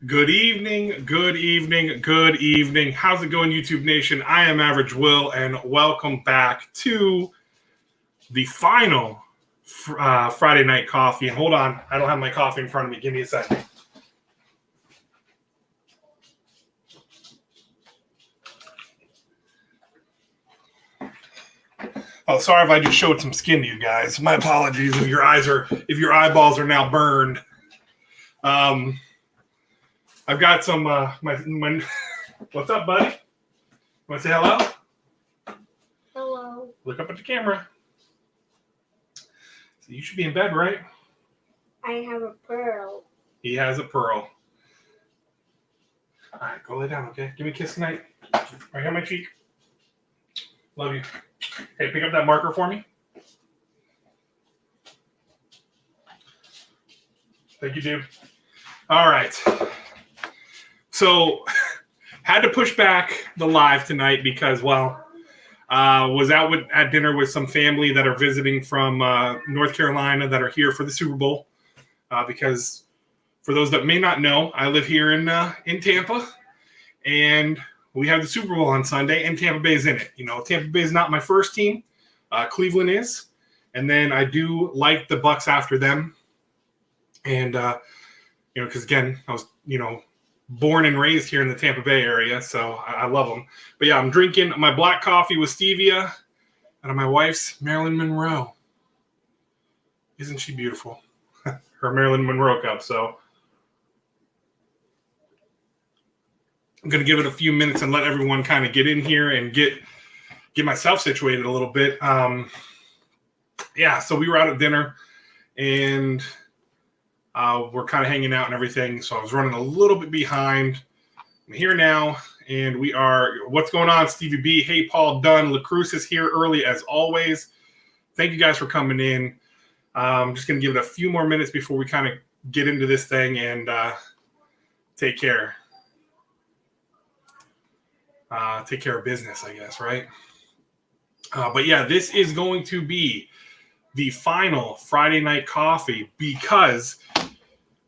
Good evening, good evening, good evening. How's it going, YouTube Nation? I am Average Will, and welcome back to the final Friday night coffee. And hold on, I don't have my coffee in front of me. Give me a second. Oh, sorry if I just showed some skin to you guys. My apologies if your eyeballs are now burned. I've got some my what's up, buddy? Want to say hello? Hello. Look up at the camera. So you should be in bed, right? I have a pearl. He has a pearl. All right, go lay down, okay? Give me a kiss tonight. Right here on my cheek. Love you. Hey, pick up that marker for me. Thank you, dude. All right. So, had to push back the live tonight because, well, was out at dinner with some family that are visiting from North Carolina that are here for the Super Bowl. Because for those that may not know, I live here in Tampa, and we have the Super Bowl on Sunday, and Tampa Bay is in it. You know, Tampa Bay is not my first team. Cleveland is. And then I do like the Bucks after them. And, because, again, I was, born and raised here in the Tampa Bay area, so I love them. But, yeah, I'm drinking my black coffee with stevia out of my wife's Marilyn Monroe. Isn't she beautiful? Her Marilyn Monroe cup, so I'm going to give it a few minutes and let everyone kind of get in here and get myself situated a little bit. So we were out at dinner, and we're kind of hanging out and everything, so I was running a little bit behind. I'm here now, and we are – what's going on, Stevie B? Hey, Paul Dunn. LaCruz is here early as always. Thank you guys for coming in. I'm just going to give it a few more minutes before we kind of get into this thing and take care of business, I guess, right? But yeah, this is going to be the final Friday night coffee because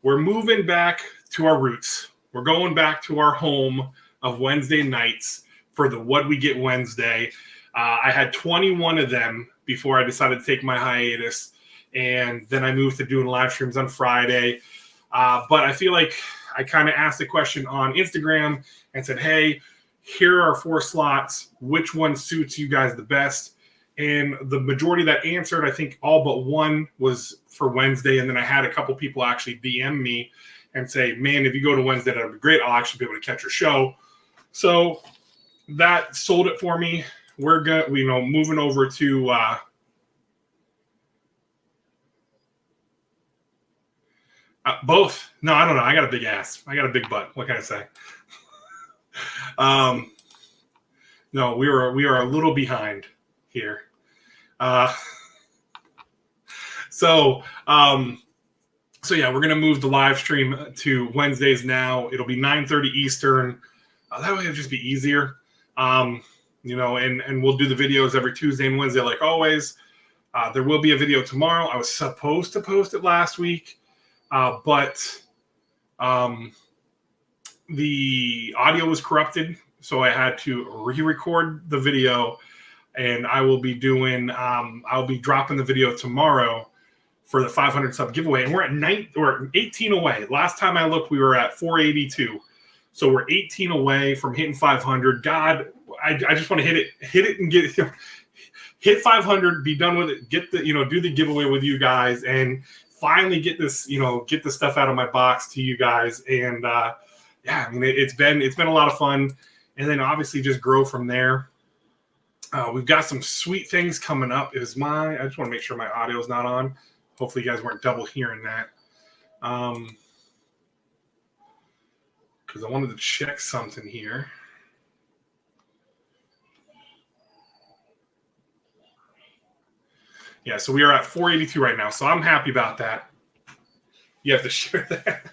we're moving back to our roots. We're going back to our home of Wednesday nights for the What We Get Wednesday. I had 21 of them before I decided to take my hiatus, and then I moved to doing live streams on Friday. But I feel like I kind of asked the question on Instagram and said, hey, here are 4 slots. Which one suits you guys the best? And the majority that answered, I think all but one was for Wednesday. And then I had a couple people actually DM me and say, man, if you go to Wednesday, that would be great. I'll actually be able to catch your show. So that sold it for me. We're moving over to both. No, I don't know. I got a big ass. I got a big butt. What can I say? No, we are a little behind here. So yeah, we're going to move the live stream to Wednesdays now. It'll be 9:30 Eastern. That way it'll just be easier. And we'll do the videos every Tuesday and Wednesday like always. There will be a video tomorrow. I was supposed to post it last week, but the audio was corrupted, so I had to re-record the video, and I will be doing I'll be dropping the video tomorrow for the 500 sub giveaway, and we're 18 away. Last time I looked, we were at 482, so we're 18 away from hitting 500. God, I just want to hit it and get hit 500, be done with it, get the do the giveaway with you guys, and finally get this get the stuff out of my box to you guys. And yeah, I mean it's been a lot of fun, and then obviously just grow from there. We've got some sweet things coming up. I just want to make sure my audio is not on. Hopefully you guys weren't double hearing that. Because I wanted to check something here. Yeah, so we are at 482 right now, so I'm happy about that. You have to share that.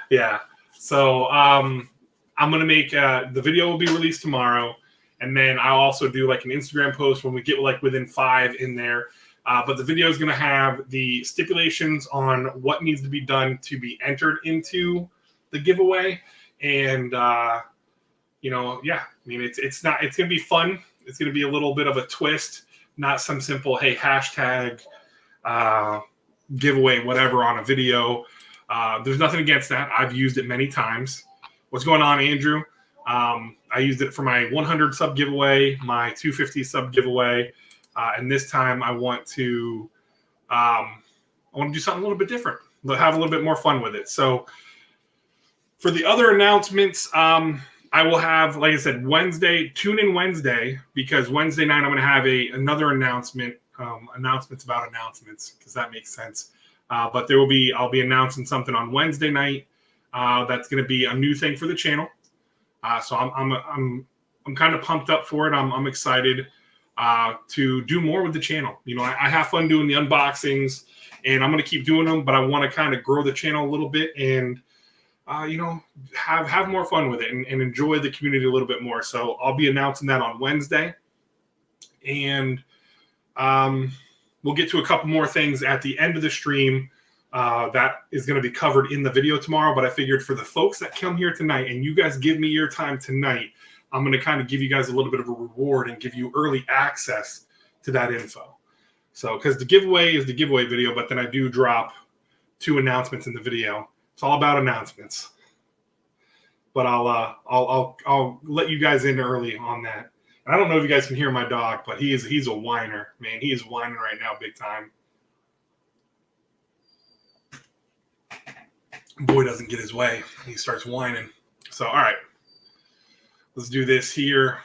Yeah, so I'm going to make the video will be released tomorrow, and then I'll also do like an Instagram post when we get like within 5 in there. But the video is going to have the stipulations on what needs to be done to be entered into the giveaway. And, you know, yeah, I mean, it's going to be fun. It's going to be a little bit of a twist, not some simple, hey, hashtag giveaway, whatever on a video. There's nothing against that. I've used it many times. What's going on, Andrew? I used it for my 100 sub giveaway, my 250 sub giveaway, and this time I want to do something a little bit different, but have a little bit more fun with it. So for the other announcements, I will have, like I said, Wednesday. Tune in Wednesday, because Wednesday night I'm going to have another announcement. Announcements about announcements, because that makes sense. But I'll be announcing something on Wednesday night. That's going to be a new thing for the channel. So I'm kind of pumped up for it. I'm excited to do more with the channel. You know, I have fun doing the unboxings, and I'm going to keep doing them. But I want to kind of grow the channel a little bit and you know, have more fun with it and enjoy the community a little bit more. So I'll be announcing that on Wednesday, and we'll get to a couple more things at the end of the stream. That is going to be covered in the video tomorrow, but I figured for the folks that come here tonight and you guys give me your time tonight, I'm going to kind of give you guys a little bit of a reward and give you early access to that info. So, because the giveaway is the giveaway video, but then I do drop 2 announcements in the video. It's all about announcements. But I'll let you guys in early on that. And I don't know if you guys can hear my dog, but he's a whiner, man. He is whining right now, big time. Boy doesn't get his way. He starts whining. So, all right. Let's do this here.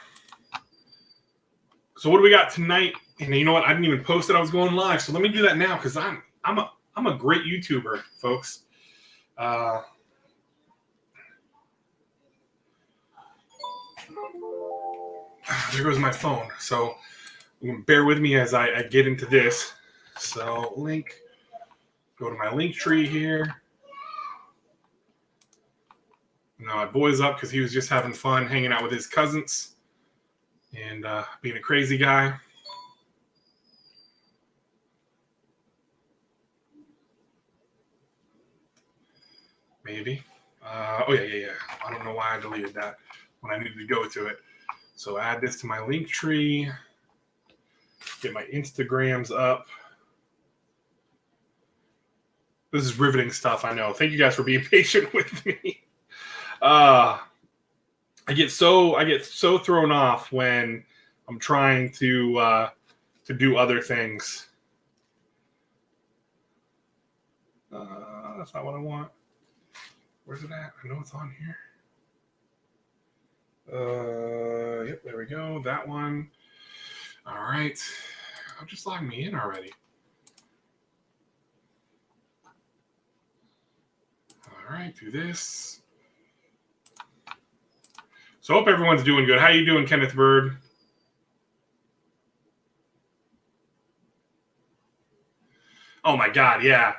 So what do we got tonight? And you know what? I didn't even post that I was going live. So let me do that now, because I'm a great YouTuber, folks. There goes my phone. So bear with me as I get into this. So go to my link tree here. Now my boy's up because he was just having fun hanging out with his cousins and being a crazy guy. Maybe. Oh, yeah. I don't know why I deleted that when I needed to go to it. So add this to my link tree. Get my Instagrams up. This is riveting stuff, I know. Thank you guys for being patient with me. I get so thrown off when I'm trying to do other things. That's not what I want. Where's it at? I know it's on here. Yep, there we go. That one. All right. Oh, just log me in already. All right, do this. So I hope everyone's doing good. How you doing, Kenneth Bird? Oh my God, yeah.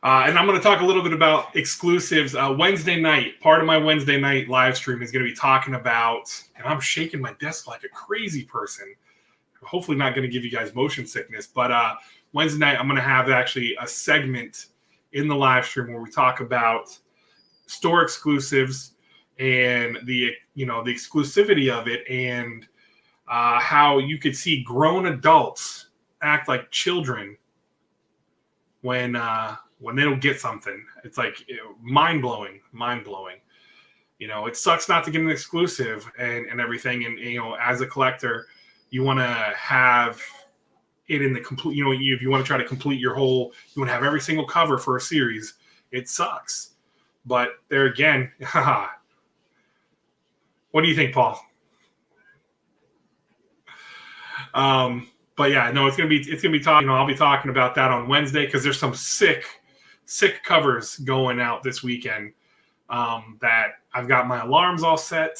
And I'm going to talk a little bit about exclusives. Wednesday night, part of my Wednesday night live stream is going to be talking about, and I'm shaking my desk like a crazy person. Hopefully not going to give you guys motion sickness, but Wednesday night I'm going to have actually a segment in the live stream where we talk about store exclusives and the exclusivity of it, and how you could see grown adults act like children when they don't get something. It's like mind-blowing. You know, it sucks not to get an exclusive and everything. And, you know, as a collector, you want to have it in the complete, you know, if you want to try to complete your whole, you want to have every single cover for a series. It sucks. But there again, what do you think, Paul? But yeah, no, it's gonna be talking. You know, I'll be talking about that on Wednesday because there's some sick covers going out this weekend. That I've got my alarms all set.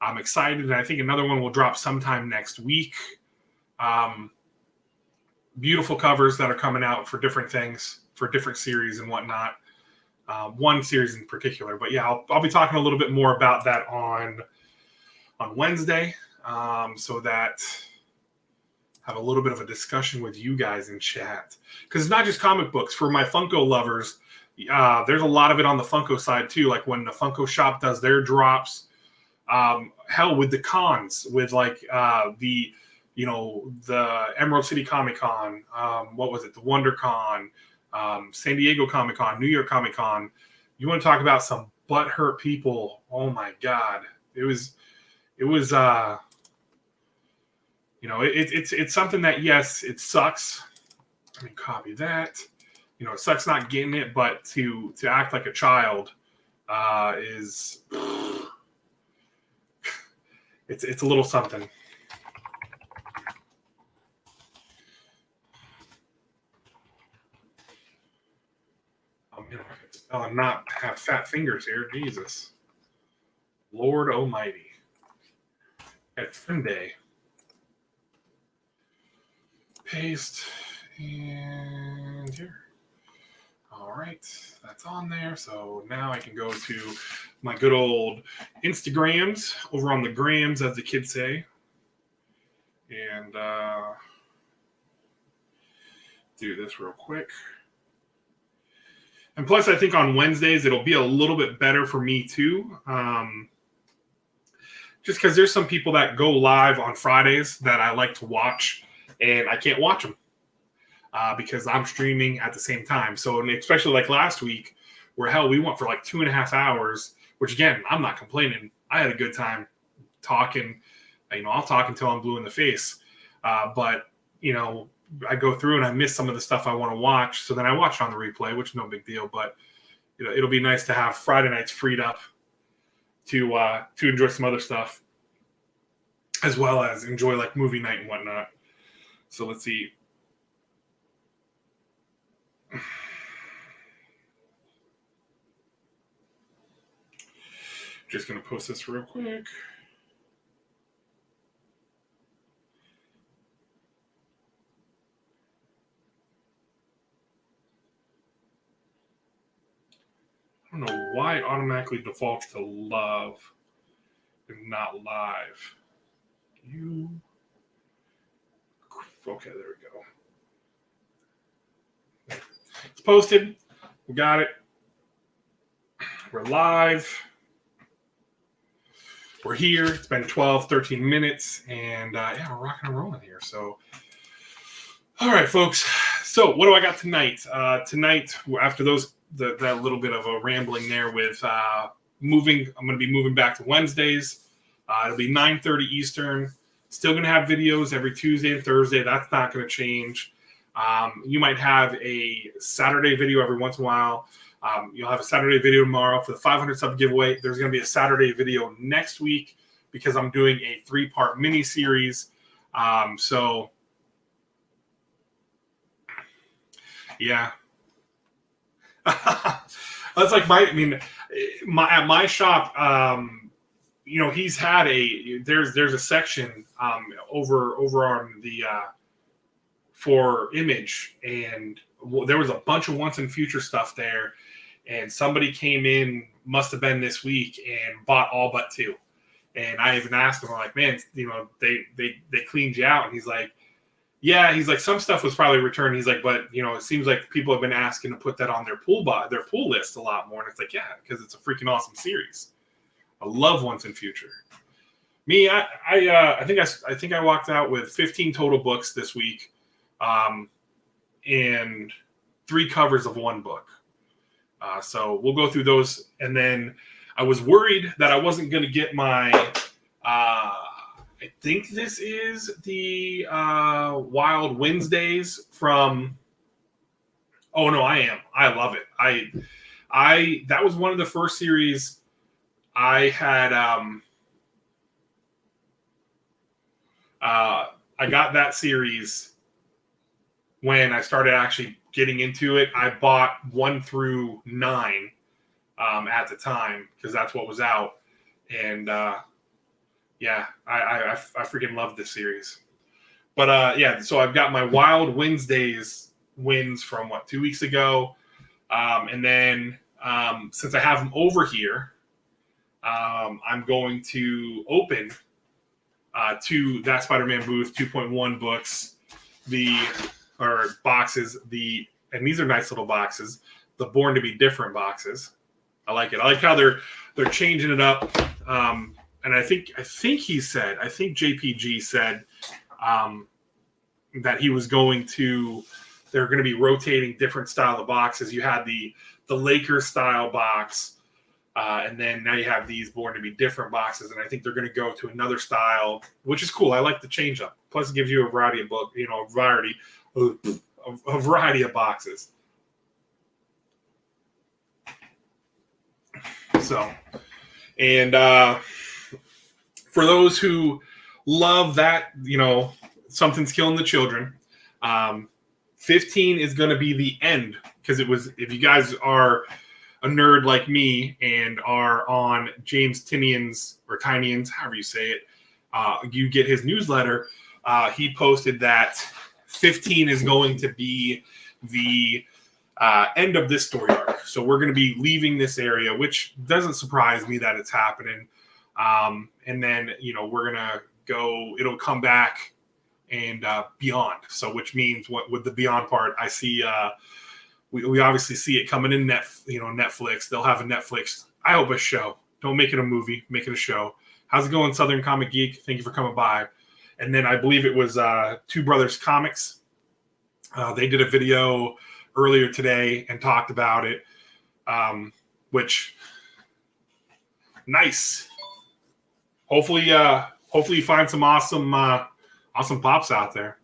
I'm excited, and I think another one will drop sometime next week. Beautiful covers that are coming out for different things, for different series and whatnot. One series in particular, but yeah, I'll be talking a little bit more about that on Wednesday, so that have a little bit of a discussion with you guys in chat, because it's not just comic books. For my Funko lovers, There's a lot of it on the Funko side too. Like when the Funko shop does their drops, hell, with the cons, with like the Emerald City Comic Con, what was it, the WonderCon, San Diego Comic Con, New York Comic Con. You want to talk about some butthurt people? Oh my God, it's something that, yes, it sucks. I mean, copy that. It sucks not getting it, but to act like a child is it's a little something. I'll not have fat fingers here. Jesus, Lord Almighty. It's Winsday. Paste and here. All right, that's on there. So now I can go to my good old Instagrams, over on the grams, as the kids say, and do this real quick. And plus, I think on Wednesdays, it'll be a little bit better for me too. Just because there's some people that go live on Fridays that I like to watch, and I can't watch them. Because I'm streaming at the same time. So, and especially like last week, where hell, we went for like 2.5 hours, which again, I'm not complaining. I had a good time talking. I'll talk until I'm blue in the face. But, I go through and I miss some of the stuff I want to watch. So then I watch it on the replay, which is no big deal. But it'll be nice to have Friday nights freed up to enjoy some other stuff, as well as enjoy like movie night and whatnot. So let's see. Just going to post this real quick. I don't know why it automatically defaults to love and not live. Okay, there we go. It's posted. We got it. We're live. We're here. It's been 12, 13 minutes. And we're rocking and rolling here. So, all right, folks. So, what do I got tonight? Tonight, after that little bit of a rambling there with moving, I'm going to be moving back to Wednesdays. It'll be 9:30 Eastern. Still going to have videos every Tuesday and Thursday. That's not going to change. You might have a Saturday video every once in a while. You'll have a Saturday video tomorrow for the 500 sub giveaway. There's going to be a Saturday video next week because I'm doing a 3-part mini series. So, yeah. That's like at my shop, he's had there's a section over on the for image, and there was a bunch of once and future stuff there, and somebody came in, must have been this week, and bought all but 2. And I even asked him, I'm like, man, they cleaned you out, and he's like, yeah, he's like, some stuff was probably returned. He's like, but it seems like people have been asking to put that on their pool list a lot more. And it's like, yeah, because it's a freaking awesome series. I love Once and Future. Me, I think I walked out with 15 total books this week, and 3 covers of 1 book. So we'll go through those, and then I was worried that I wasn't going to get my. I think this is the Wild Winsdays from. Oh no, I am. I love it. I that was one of the first series I had. I got that series when I started actually getting into it. I bought 1 through 9 at the time because that's what was out, and. Yeah, I freaking love this series. But so I've got my Wild Wednesdays wins from 2 weeks ago. And then since I have them over here, I'm going to open to that Spider-Man booth 2.1 books, boxes, and these are nice little boxes. the Born to Be Different boxes. I like it. I like how they're changing it up. And I think JPG said that he was going to. They're going to be rotating different style of boxes. You had the Lakers style box, and then now you have these Born to Be Different boxes. And I think they're going to go to another style, which is cool. I like the change up. Plus, it gives you a variety of a variety of boxes. So, and for those who love that, something's killing the children. 15 is going to be the end, because it was, if you guys are a nerd like me and are on James Tinian's, or Tinian's, however you say it, you get his newsletter. He posted that 15 is going to be the end of this story arc. So we're going to be leaving this area, which doesn't surprise me that it's happening. And then, we're going to go, it'll come back and beyond. So which means what with the beyond part, I see we obviously see it coming in Netflix. They'll have a Netflix, I hope, a show. Don't make it a movie, make it a show. How's it going, Southern Comic Geek? Thank you for coming by. And then I believe it was Two Brothers Comics. They did a video earlier today and talked about it, which nice. Hopefully you find some awesome pops out there.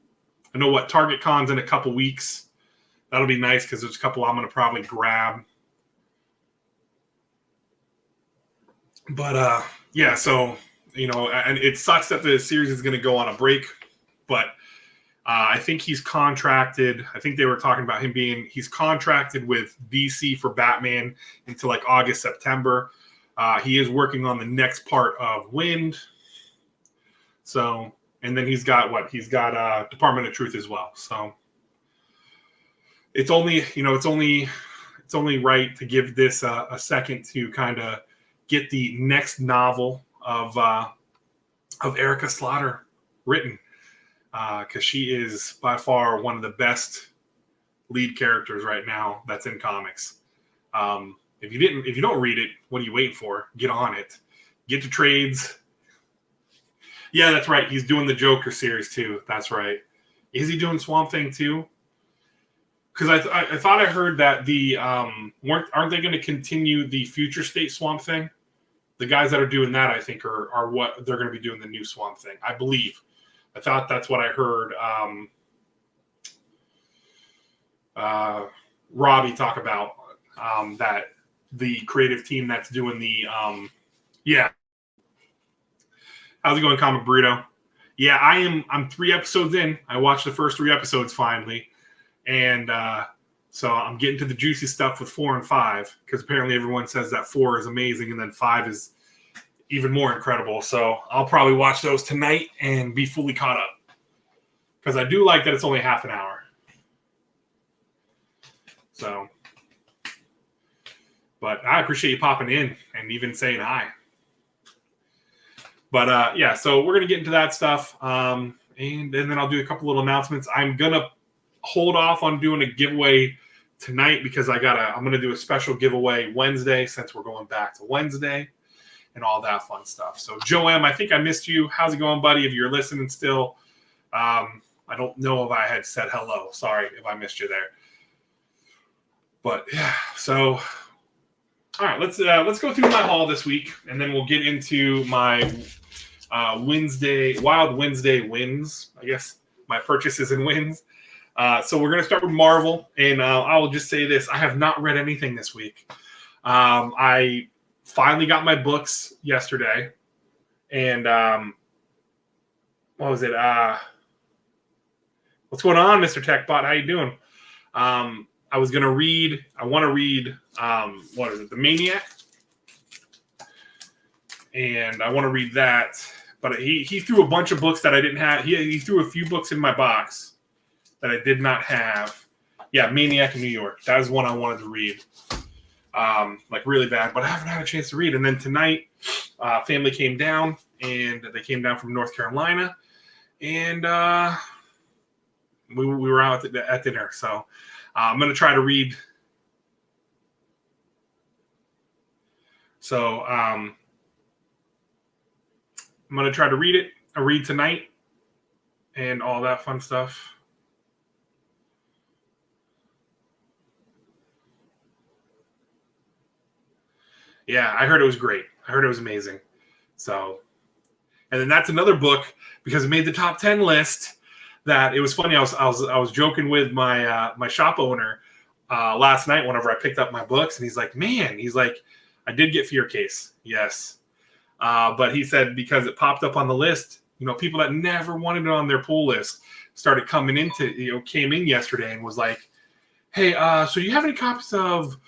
I know what Target Con's in a couple weeks. That'll be nice because there's a couple I'm going to probably grab. But yeah, so and it sucks that the series is going to go on a break, but I think he's contracted. I think they were talking about he's contracted with DC for Batman until like August, September. He is working on the next part of Wind. So, and then he's got Department of Truth as well. So it's only right to give this a second to kind of get the next novel of Erica Slaughter written. Because she is by far one of the best lead characters right now that's in comics. If you don't read it, what are you waiting for? Get on it. Get to trades. Yeah, that's right. He's doing the Joker series too. That's right. Is he doing Swamp Thing too? Because I thought I heard that aren't they going to continue the Future State Swamp Thing? The guys that are doing that, I think, are what they're going to be doing the new Swamp Thing. I believe. I thought that's what I heard Robbie talk about, that the creative team that's doing the yeah. How's it going, Comic Burrito? Yeah, I'm 3 episodes in. I watched the first 3 episodes finally. And so I'm getting to the juicy stuff with 4 and 5, because apparently everyone says that 4 is amazing and then 5 is even more incredible. So I'll probably watch those tonight and be fully caught up, because I do like that it's only half an hour. So, but I appreciate you popping in and even saying hi. But yeah, so we're gonna get into that stuff, and then I'll do a couple little announcements. I'm gonna hold off on doing a giveaway tonight because I'm gonna do a special giveaway Wednesday, since we're going back to Wednesday and all that fun stuff. So Joe M, I think I missed you. How's it going, buddy? If you're listening still, I don't know if I had said hello. Sorry if I missed you there. But yeah, so all right, let's go through my haul this week, and then we'll get into my Wild Wednesday wins. I guess my purchases and wins. So we're going to start with Marvel, and I will just say this. I have not read anything this week. I finally got my books yesterday, and what was it? What's going on, Mr. TechBot? How you doing? I want to read, what is it? The Maniac. And I want to read that. But he threw a bunch of books that I didn't have. He threw a few books in my box that I did not have. Yeah, Maniac in New York. That is one I wanted to read. Like really bad, but I haven't had a chance to read. And then tonight, family came down, and they came down from North Carolina, and we were out at dinner. So I'm going to try to read So I'm going to try to read it. I read tonight and all that fun stuff. Yeah, I heard it was great. I heard it was amazing. So, and then that's another book because it made the top 10 list. That it was funny. I was joking with my my shop owner last night whenever I picked up my books, and he's like, "Man," he's like, "I did get Fear Case, yes," but he said because it popped up on the list, people that never wanted it on their pull list started coming into, came in yesterday and was like, "Hey, so you have any copies of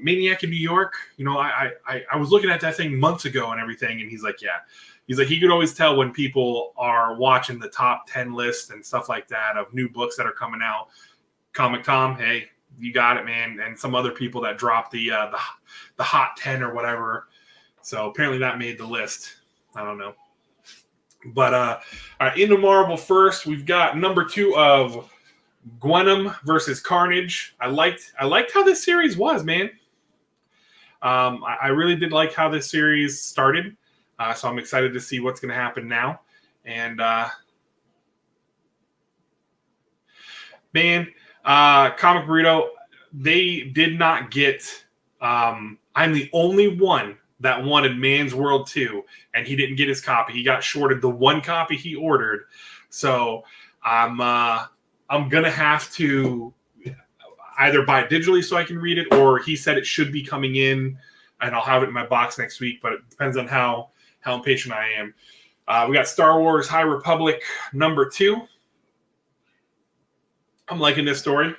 Maniac in New York? I was looking at that thing months ago and everything," and he's like, "Yeah." He's like, he could always tell when people are watching the top 10 lists and stuff like that of new books that are coming out. Comic Tom, hey, you got it, man. And some other people that dropped the hot 10 or whatever. So apparently that made the list. I don't know. But all right, into Marvel first, we've got number 2 of Gwenom versus Carnage. I liked how this series was, man. I really did like how this series started. So I'm excited to see what's going to happen now. And man, Comic Burrito, they did not get. I'm the only one that wanted Man's World 2, and he didn't get his copy. He got shorted the one copy he ordered. So I'm gonna have to either buy it digitally so I can read it, or he said it should be coming in, and I'll have it in my box next week. But it depends on how impatient I am. We got Star Wars High Republic number 2. I'm liking this story.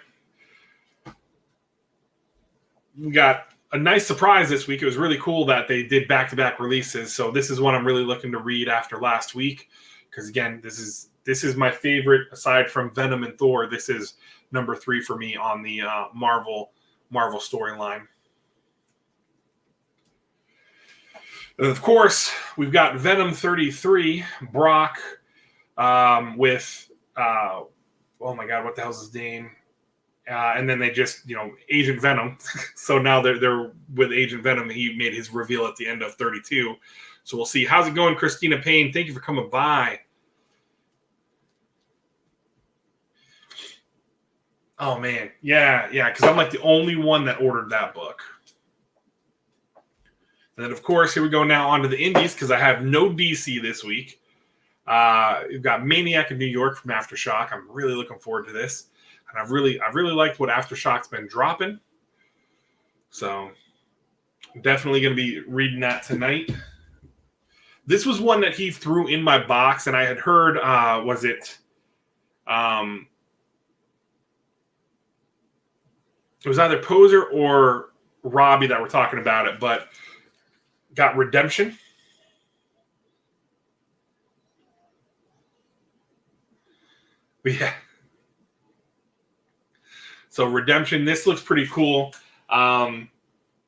We got a nice surprise this week. It was really cool that they did back-to-back releases. So this is one I'm really looking to read after last week. Because again, this is my favorite aside from Venom and Thor. This is number 3 for me on the Marvel storyline. And of course, we've got Venom 33, Brock, with, oh my God, what the hell's his name? And then they just, Agent Venom. So now they're with Agent Venom. He made his reveal at the end of 32. So we'll see. How's it going, Christina Payne? Thank you for coming by. Oh, man. Yeah, because I'm like the only one that ordered that book. And then, of course, here we go now onto the indies because I have no DC this week. We've got Maniac in New York from Aftershock. I'm really looking forward to this. And I've really liked what Aftershock's been dropping. So definitely going to be reading that tonight. This was one that he threw in my box, and I had heard, was it was either Poser or Robbie that were talking about it, but got Redemption. Yeah. So Redemption, this looks pretty cool.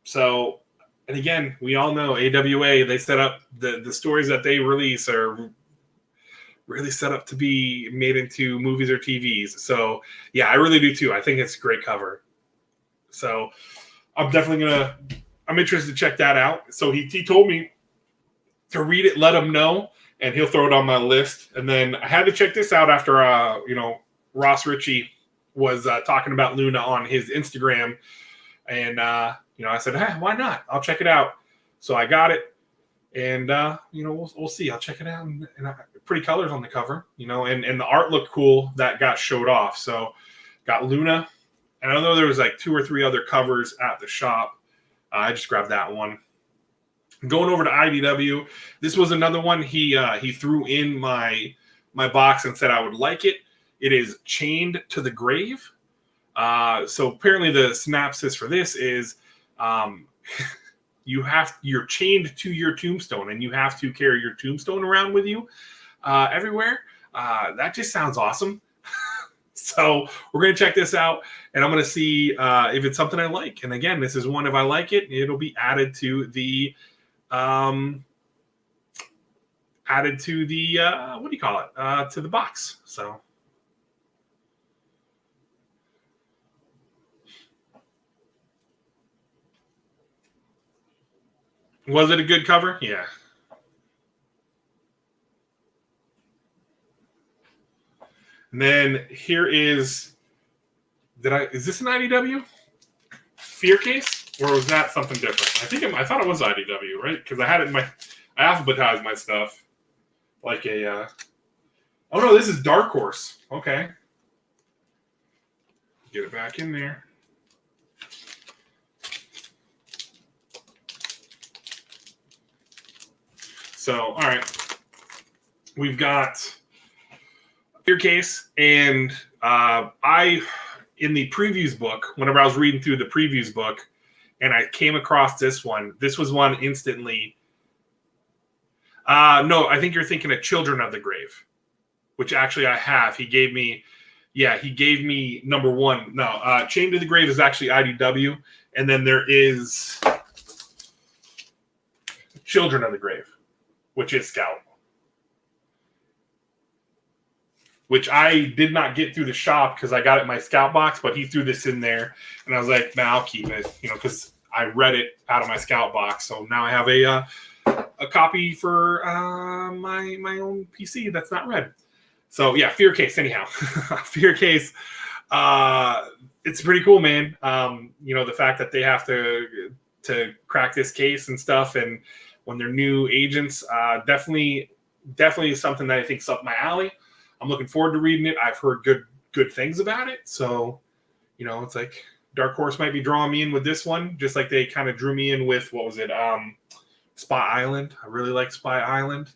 So, and again, we all know AWA, they set up the stories that they release are really set up to be made into movies or TVs. So yeah, I really do too. I think it's a great cover. So I'm interested to check that out. So he told me to read it, let him know, and he'll throw it on my list. And then I had to check this out after, Ross Ritchie was talking about Luna on his Instagram. And, I said, hey, why not? I'll check it out. So I got it. And, we'll see. I'll check it out. And pretty colors on the cover, and the art looked cool that got showed off. So got Luna. And I know there was like 2 or 3 other covers at the shop. I just grabbed that one. Going over to IDW, this was another one he threw in my box and said I would like it. It is Chained to the Grave. So apparently the synopsis for this is you're chained to your tombstone and you have to carry your tombstone around with you everywhere. That just sounds awesome. So we're going to check this out, and I'm going to see if it's something I like. And again, this is one, if I like it, it'll be added to the what do you call it? To the box. So Was it a good cover? Yeah. And then here is, is this an IDW fear case, or was that something different? I thought it was IDW, right? Because I had it in I alphabetized my stuff like a. Oh no, this is Dark Horse. Okay, get it back in there. So, all right, we've got fear case, and in the previews book, whenever I was reading through the previews book, and I came across this one. This was one instantly. No, I think you're thinking of Children of the Grave, which actually I have. He gave me number one. No, Chained to the Grave is actually IDW, and then there is Children of the Grave, which is Scout. Which I did not get through the shop because I got it in my Scout box, but he threw this in there, and I was like, "Nah, I'll keep it," because I read it out of my Scout box. So now I have a copy for my own PC that's not read. So yeah, Fear Case. Anyhow, Fear Case. It's pretty cool, man. The fact that they have to crack this case and stuff, and when they're new agents, definitely is something that I think is up my alley. I'm looking forward to reading it. I've heard good things about it. So, it's like Dark Horse might be drawing me in with this one, just like they kind of drew me in with, what was it? Spy Island. I really like Spy Island.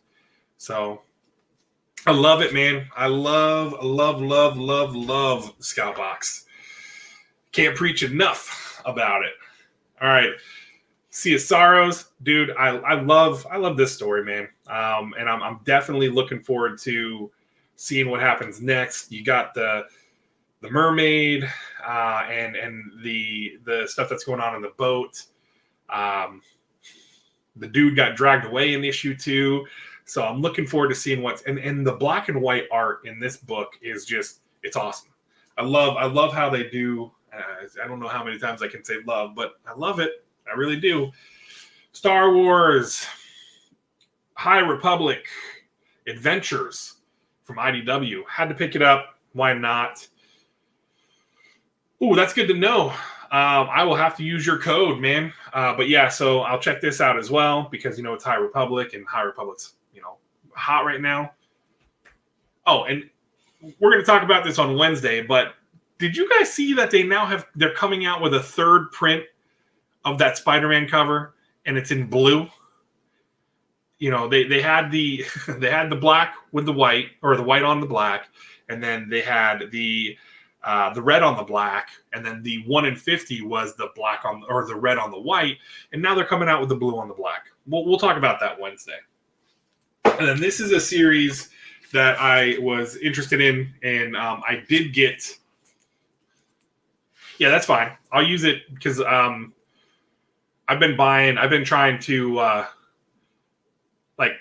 So I love it, man. I love Scout Box. Can't preach enough about it. All right. Sea of Sorrows, dude. I love this story, man. And I'm definitely looking forward to seeing what happens next. You got the mermaid and the stuff that's going on in the boat. The dude got dragged away in issue 2. So I'm looking forward to seeing what's and the black and white art in this book is just, it's awesome. I love how they do. I don't know how many times I can say love, but I love it. I really do. Star Wars, High Republic, Adventures from IDW. Had to pick it up. Why not? Ooh, that's good to know. I will have to use your code, man. But yeah, so I'll check this out as well because, it's High Republic, and High Republic's, hot right now. Oh, and we're going to talk about this on Wednesday, but did you guys see that they're coming out with a third print of that Spider-Man cover, and it's in blue? They had the black with the white, or the white on the black, and then they had the red on the black, and then the 1 in 50 was the black or the red on the white, and now they're coming out with the blue on the black. We'll talk about that Wednesday. And then this is a series that I was interested in, and I did get. Yeah, that's fine. I'll use it because I've been trying to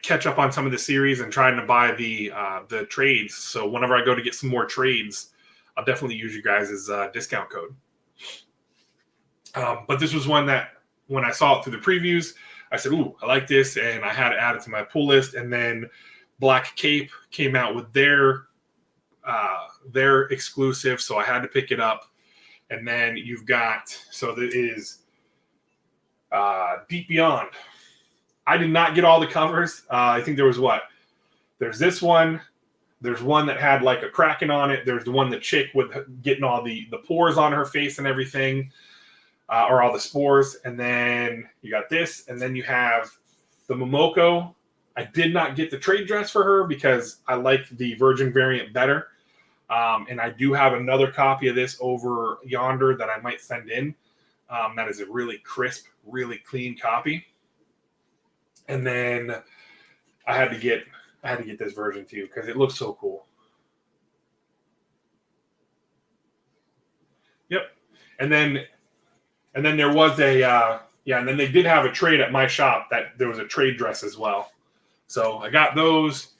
catch up on some of the series and trying to buy the trades. So whenever I go to get some more trades, I'll definitely use you guys' discount code. But this was one that when I saw it through the previews, I said, "Ooh, I like this," and I had it added to my pull list. And then Black Cape came out with their exclusive, so I had to pick it up. And then you've got, so there is Deep Beyond. I did not get all the covers. I think there was there's this one. There's one that had like a Kraken on it. There's the one, the chick with getting all the pores on her face and everything, or all the spores. And then you got this. And then you have the Momoko. I did not get the trade dress for her because I like the Virgin variant better. And I do have another copy of this over yonder that I might send in. That is a really crisp, really clean copy. And then I had to get this version too because it looks so cool. Yep. And then there was and then they did have a trade at my shop that there was a trade dress as well. So I got those,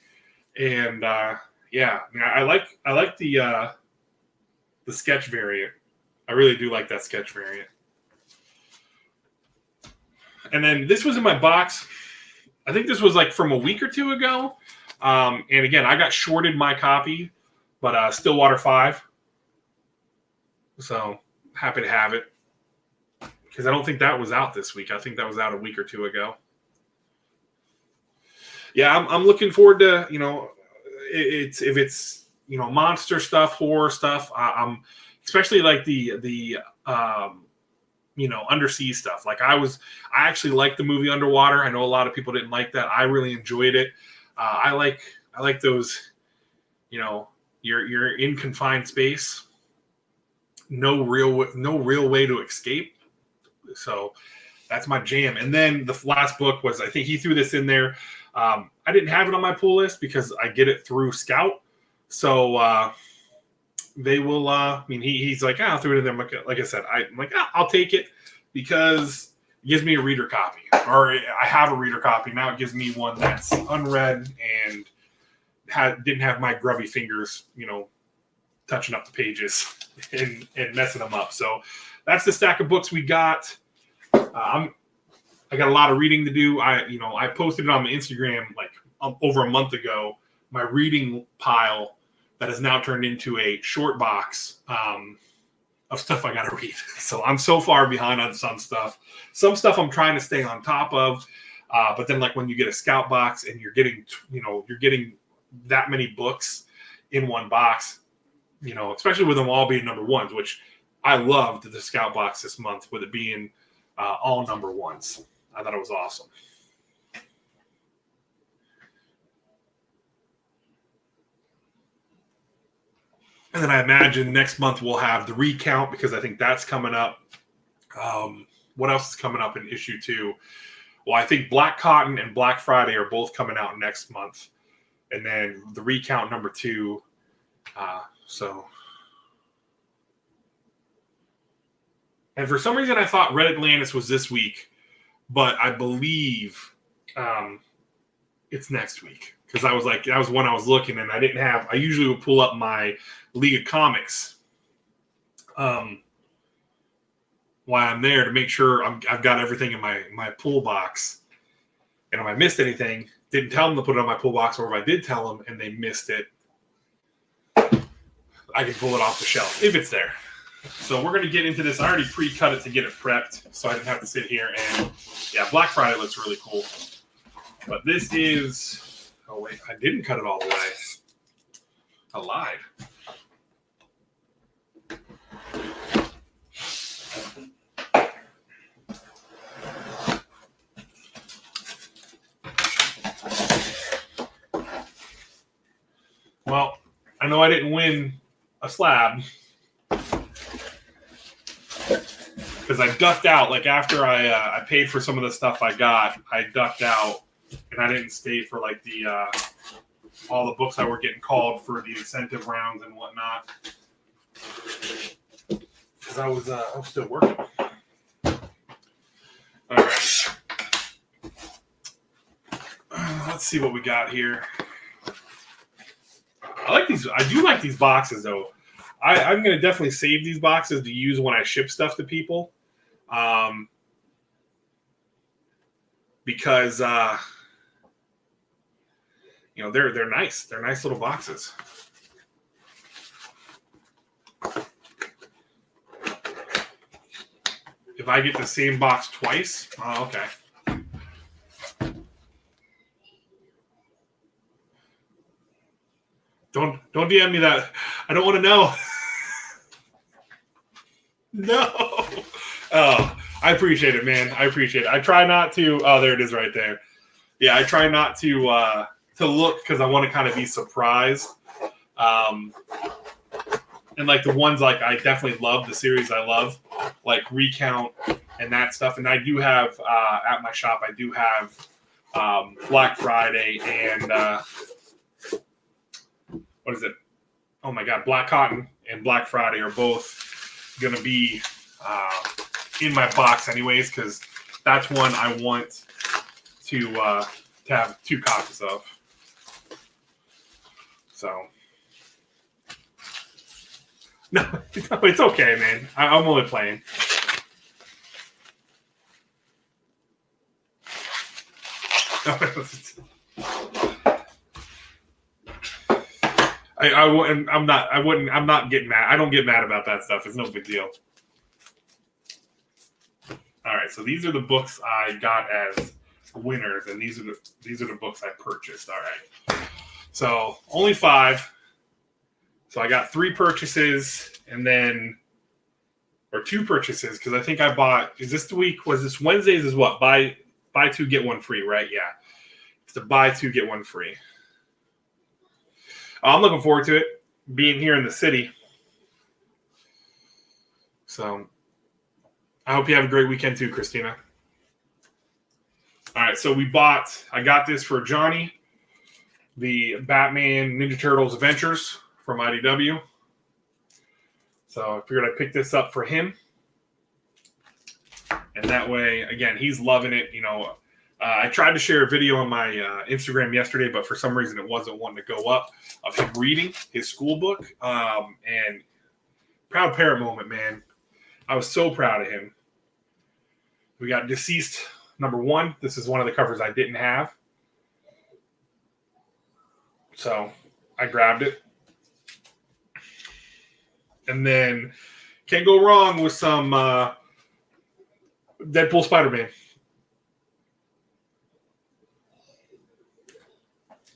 and I like the sketch variant. I really do like that sketch variant. And then this was in my box. I think this was like from a week or two ago. And again, I got shorted my copy, but Stillwater 5. So happy to have it. Because I don't think that was out this week. I think that was out a week or two ago. Yeah, I'm looking forward to, if it's monster stuff, horror stuff. I'm especially like the undersea stuff. Like I actually liked the movie Underwater. I know a lot of people didn't like that. I really enjoyed it. I like those. You're in confined space. No real way to escape. So that's my jam. And then the last book was, I think he threw this in there. I didn't have it on my pull list because I get it through Scout. So they will. He's like, I'll throw it in there. Like I said, I'm like, I'll take it because it gives me a reader copy, or I have a reader copy now. It gives me one that's unread and didn't have my grubby fingers, touching up the pages and messing them up. So that's the stack of books we got. I got a lot of reading to do. I posted it on my Instagram like over a month ago. My reading pile that has now turned into a short box of stuff I got to read. So I'm so far behind on some stuff. Some stuff I'm trying to stay on top of. But then like when you get a Scout box and you're getting that many books in one box, especially with them all being number ones, which I loved the Scout box this month with it being all number ones. I thought it was awesome. And then I imagine next month we'll have the recount because I think that's coming up. What else is coming up in issue 2? Well, I think Black Cotton and Black Friday are both coming out next month. And then the recount number 2. And for some reason I thought Red Atlantis was this week, but I believe it's next week. Because I was like, that was when I was looking and I usually would pull up my League of Comics while I'm there to make sure I've got everything in my pull box. And if I missed anything, didn't tell them to put it on my pull box, or if I did tell them and they missed it, I can pull it off the shelf if it's there. So we're going to get into this. I already pre-cut it to get it prepped, so I didn't have to sit here. And yeah, Black Friday looks really cool. But this is... Oh, wait. I didn't cut it all the way. I lied. Well, I know I didn't win a slab because I ducked out. Like after I paid for some of the stuff I got, I ducked out and I didn't stay for like the all the books that were getting called for the incentive rounds and whatnot because I was still working. All right, let's see what we got here. I like these. I do like these boxes, though. I'm going to definitely save these boxes to use when I ship stuff to people, because they're nice. They're nice little boxes. If I get the same box twice, oh, okay. Don't DM me that. I don't want to know. No. Oh, I appreciate it, man. I appreciate it. I try not to. Oh, there it is right there. Yeah, I try not to look because I want to kind of be surprised. And like the ones like I definitely love, the series I love, like Recount and that stuff. And I do have at my shop, I do have Black Friday and what is it? Oh my God, Black Cotton and Black Friday are both going to be in my box anyways, because that's one I want to have 2 copies of. So, no, it's okay, man. I'm only playing. I'm not getting mad. I don't get mad about that stuff. It's no big deal. All right, so these are the books I got as winners, and these are the books I purchased. All right, so only 5. So I got 3 purchases, and then or 2 purchases because I think I bought. Is this the week? Was this Wednesdays? Is what buy 2 get 1 free? Right? Yeah, it's the buy 2 get 1 free. I'm looking forward to it being here in the city. So I hope you have a great weekend too, Christina. All right, so I got this for Johnny, the Batman Ninja Turtles Adventures from IDW. So I figured I'd pick this up for him. And that way, again, he's loving it. You know, I tried to share a video on my Instagram yesterday, but for some reason it wasn't wanting to go up of him reading his school book. And proud parent moment, man. I was so proud of him. We got Deceased #1. This is one of the covers I didn't have. So I grabbed it. And then can't go wrong with some Deadpool Spiderman.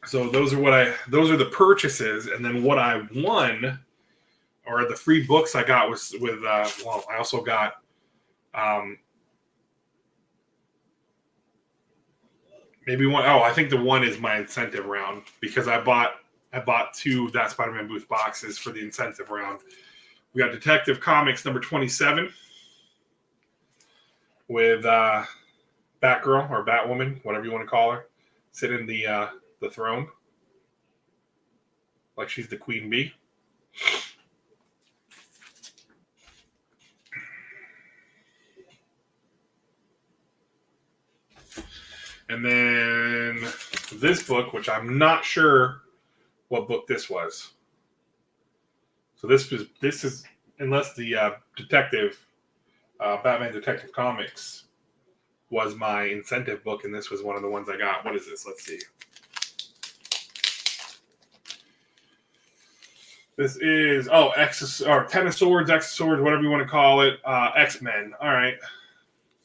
So those are the purchases, and then what I won, or the free books I got was with I also got maybe one. Oh, I think the one is my incentive round because I bought 2 That Spider-Man Booth boxes for the incentive round. We got Detective Comics #27 with Batgirl or Batwoman, whatever you want to call her, sitting in the throne like she's the queen bee. And then this book, which I'm not sure what book this was. So this is unless the Batman Detective Comics was my incentive book, and this was one of the ones I got. What is this? Let's see. This is Ten of Swords, X of Swords, whatever you want to call it. X-Men. All right,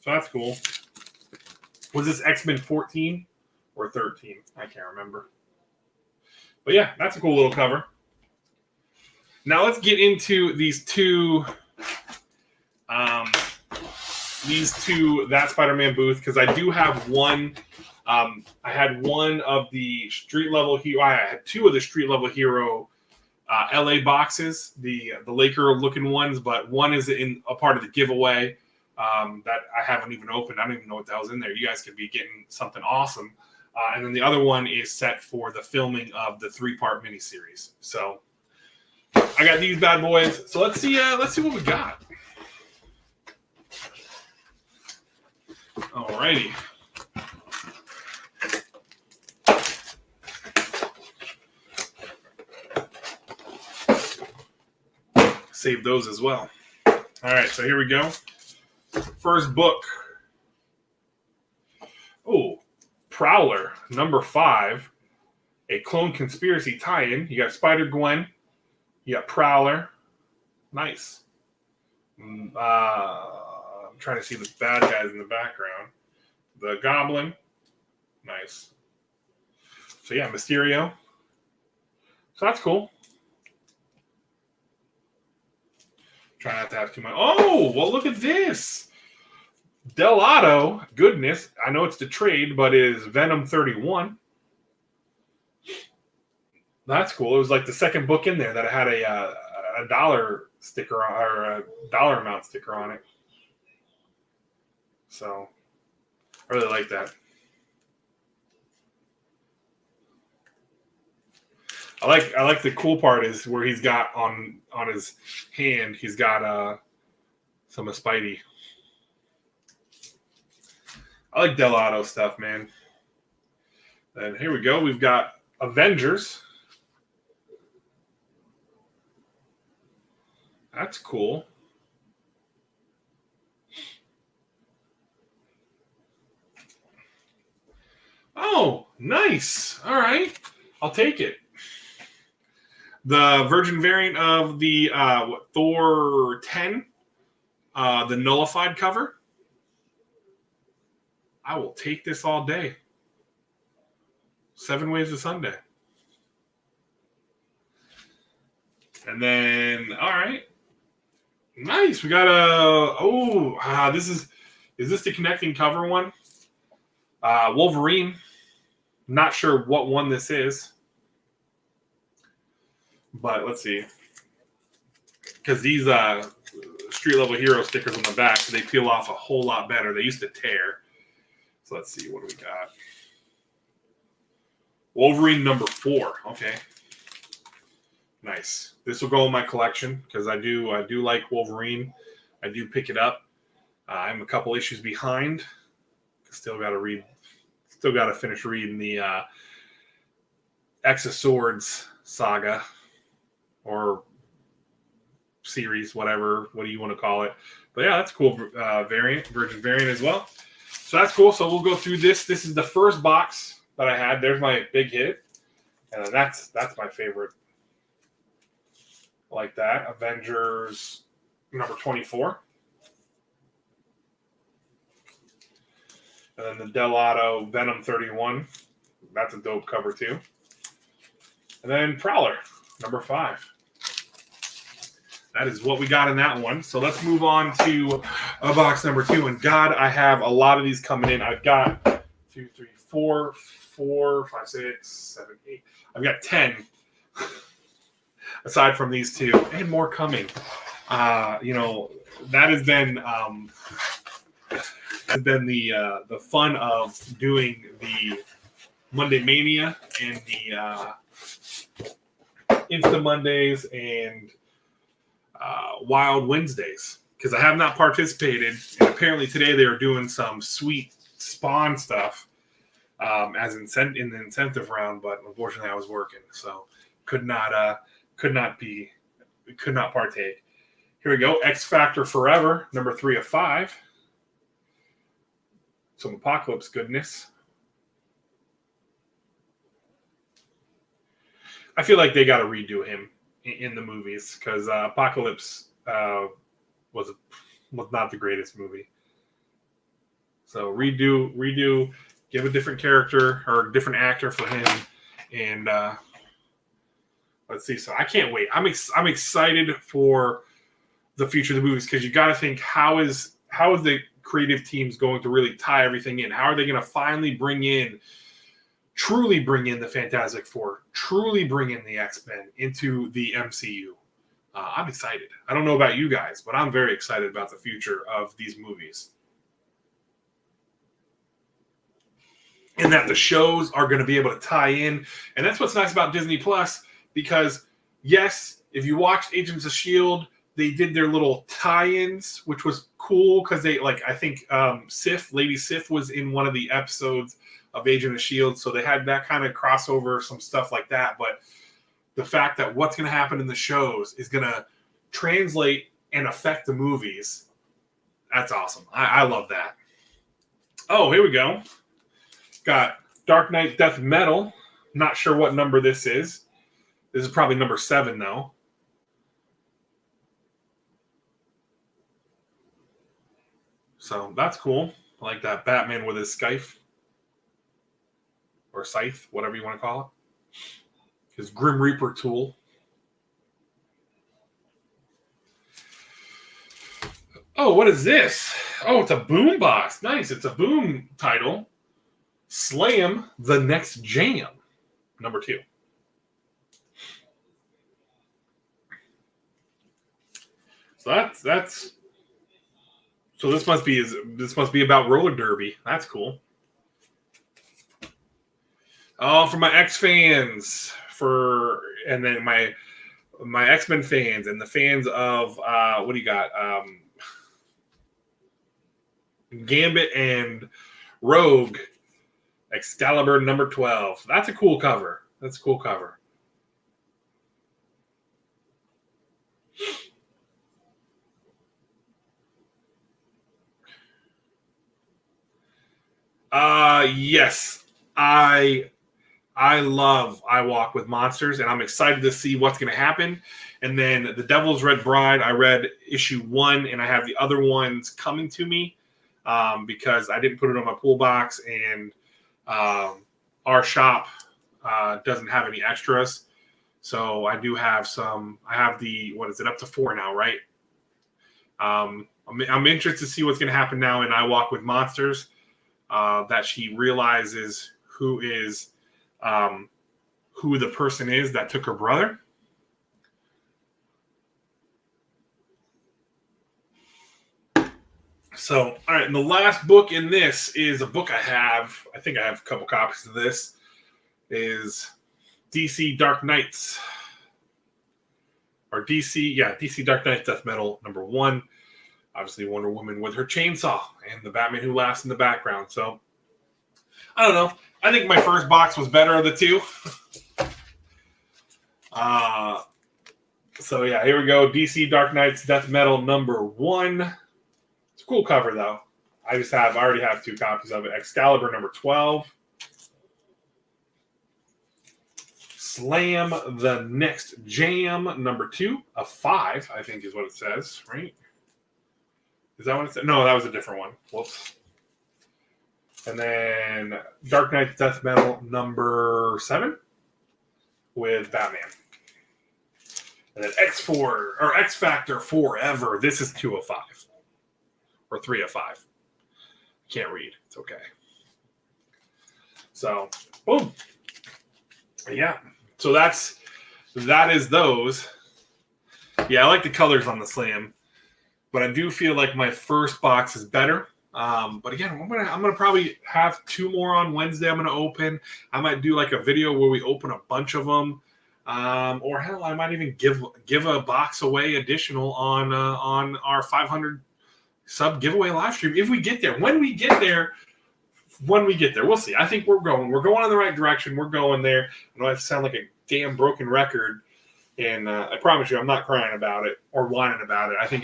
so that's cool. Was this X-Men 14 or 13? I can't remember. But yeah, that's a cool little cover. Now let's get into these two That Spider-Man booth, because I do have one. I had one of the street level hero. I had 2 of the street level hero LA boxes, the Laker looking ones, but one is in a part of the giveaway that I haven't even opened. I don't even know what the hell's in there. You guys could be getting something awesome. And then the other one is set for the filming of the 3-part miniseries. So I got these bad boys. So let's see what we got. Alrighty. Save those as well. All right, so here we go. First book. Oh, Prowler, #5. A Clone Conspiracy tie-in. You got Spider-Gwen. You got Prowler. Nice. I'm trying to see the bad guys in the background. The Goblin. Nice. So yeah, Mysterio. So that's cool. Try not to have too much. Oh, well, look at this. Delato, goodness. I know it's the trade, but is Venom 31. That's cool. It was like the second book in there that had a dollar sticker or a dollar amount sticker on it. So I really like that. I like the cool part is where he's got on his hand, he's got some of Spidey. I like Delato stuff, man. And here we go. We've got Avengers. That's cool. Oh, nice. All right. I'll take it. The Virgin variant of the Thor 10, the nullified cover. I will take this all day. 7 Ways to Sunday. And then, all right. Nice. We got is this the connecting cover one? Wolverine. Not sure what one this is. But let's see. Because these street level hero stickers on the back, they peel off a whole lot better. They used to tear. So let's see, what do we got? Wolverine number 4. Okay. Nice. This will go in my collection because I do like Wolverine. I do pick it up. I'm a couple issues behind. Still got to finish reading the X of Swords saga or series, whatever. What do you want to call it? But yeah, that's cool. Virgin variant as well. So that's cool. So we'll go through this. This is the first box that I had. There's my big hit, and that's my favorite. Like that, Avengers number 24. And then the Delato Venom 31. That's a dope cover too. And then Prowler number 5. That is what we got in that one. So let's move on to box number 2. And God, I have a lot of these coming in. I've got 2, 3, 4, 5, 6, 7, 8. I've got 10. Aside from these 2, and more coming. That has been the fun of doing the Monday Mania and the Insta Mondays and Wild Wednesdays, because I have not participated, and apparently today they are doing some sweet Spawn stuff as in the incentive round, but unfortunately I was working, so could not partake. Here we go. X Factor Forever, number 3 of 5. Some Apocalypse goodness. I feel like they got to redo him in the movies because Apocalypse was not the greatest movie. So redo, give a different character or a different actor for him, and let's see. So I can't wait. I'm excited for the future of the movies because you got to think how is the creative teams going to really tie everything in? How are they going to finally truly bring in the Fantastic Four, truly bring in the X-Men into the MCU? I'm excited. I don't know about you guys, but I'm very excited about the future of these movies. And that the shows are going to be able to tie in. And that's what's nice about Disney Plus, because yes, if you watched Agents of S.H.I.E.L.D., they did their little tie-ins, which was cool because they, I think Lady Sif was in one of the episodes of Agent of S.H.I.E.L.D., so they had that kind of crossover, some stuff like that. But the fact that what's going to happen in the shows is going to translate and affect the movies, that's awesome. I love that. Oh, here we go. Got Dark Knight Death Metal. Not sure what number this is. This is probably number 7, though. So that's cool. I like that Batman with his scythe. Or scythe, whatever you want to call it. His Grim Reaper tool. Oh, what is this? Oh, it's a Boom box. Nice. It's a Boom title. Slam the Next Jam. Number 2. So that's so this must be about roller derby. That's cool. Oh, for my X fans, and then my X-Men fans and the fans of what do you got? Gambit and Rogue, Excalibur number 12. That's a cool cover. That's a cool cover. Yes. I love I Walk with Monsters, and I'm excited to see what's going to happen. And then The Devil's Red Bride, I read issue 1, and I have the other ones coming to me because I didn't put it on my pool box, and our shop doesn't have any extras. So I do have some. I have the, what is it, up to 4 now, right? I'm interested to see what's going to happen now in I Walk with Monsters, that she realizes who the person is that took her brother. So, all right, and the last book in this is a book I have. I think I have a couple copies of this. Is DC Dark Knights. Or DC Dark Knights Death Metal #1. Obviously, Wonder Woman with her chainsaw and the Batman Who Laughs in the background. So, I don't know. I think my first box was better of the two. So yeah, here we go. DC Dark Knights Death Metal #1. It's a cool cover though. I already have 2 copies of it. Excalibur #12. Slam the Next Jam #2 of 5, I think is what it says, right? Is that what it said? No, that was a different one. Whoops. And then Dark Knight Death Metal #7 with Batman. And then X Factor Forever. This is 2 of 5. Or 3 of 5. Can't read. It's okay. So, boom. Yeah. So that is those. Yeah, I like the colors on the Slam. But I do feel like my first box is better. But again, I'm gonna probably have 2 more on Wednesday. I'm gonna open. I might do like a video where we open a bunch of them, or hell, I might even give a box away additional on our 500 sub giveaway live stream if we get there. When we get there, we'll see. I think we're going in the right direction. We're going there. I know I sound like a damn broken record, and I promise you, I'm not crying about it or whining about it. I think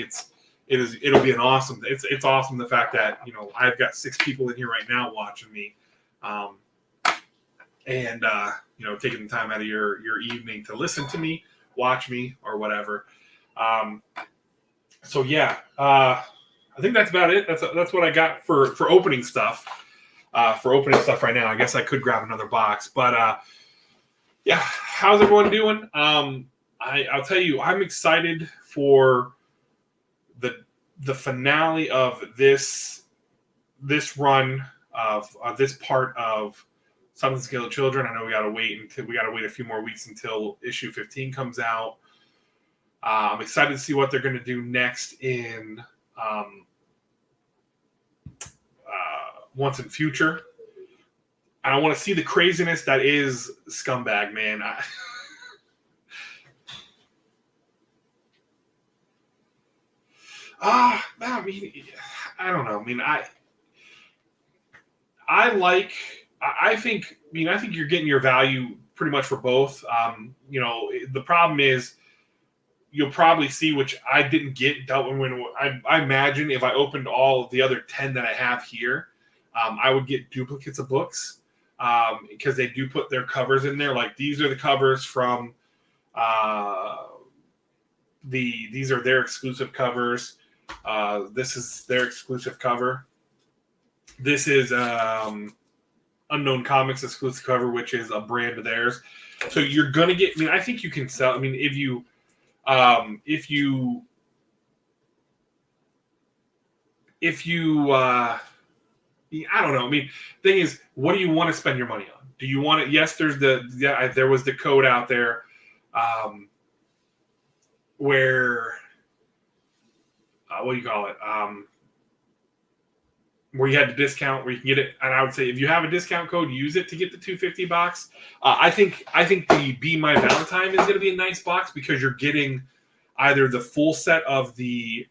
it'll be an awesome. It's awesome the fact that I've got 6 people in here right now watching me, and taking the time out of your evening to listen to me, watch me, or whatever. So yeah, I think that's about it. That's what I got for opening stuff. For opening stuff right now, I guess I could grab another box, but yeah, how's everyone doing? I'll tell you, I'm excited for the finale of this run of this part of Something's Kill Children. I know we gotta wait a few more weeks until issue 15 comes out. I'm excited to see what they're going to do next in Once and Future. I want to see the craziness that is Scumbag, man. I don't know. I think you're getting your value pretty much for both. The problem is you'll probably see, which I didn't get dealt when I imagine if I opened all the other 10 that I have here, I would get duplicates of books because they do put their covers in there. Like these are the covers from these are their exclusive covers. This is their exclusive cover. This is Unknown Comics exclusive cover, which is a brand of theirs. So you're gonna get. I think you can sell. If you I don't know. Thing is, what do you want to spend your money on? Do you want it? Yes, there was the code out there, where what do you call it? Where you had the discount, where you can get it. And I would say if you have a discount code, use it to get the $250 box. I think the Be My Valentine is going to be a nice box because you're getting either the full set of the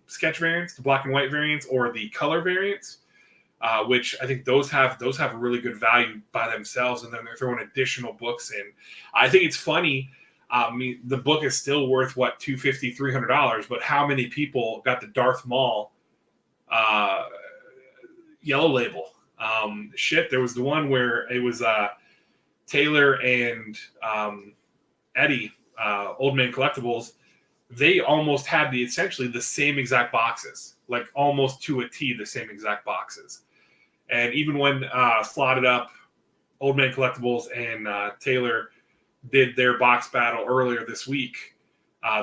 sketch variants, the black and white variants, or the color variants, which I think those have a really good value by themselves. And then they're throwing additional books in. I think it's funny. The book is still worth $250, $300, but how many people got the Darth Maul Yellow Label? There was the one where it was Taylor and Eddie, Old Man Collectibles. They almost had essentially the same exact boxes, like almost to a T, the same exact boxes. And even when Slotted Up, Old Man Collectibles, and Taylor did their box battle earlier this week,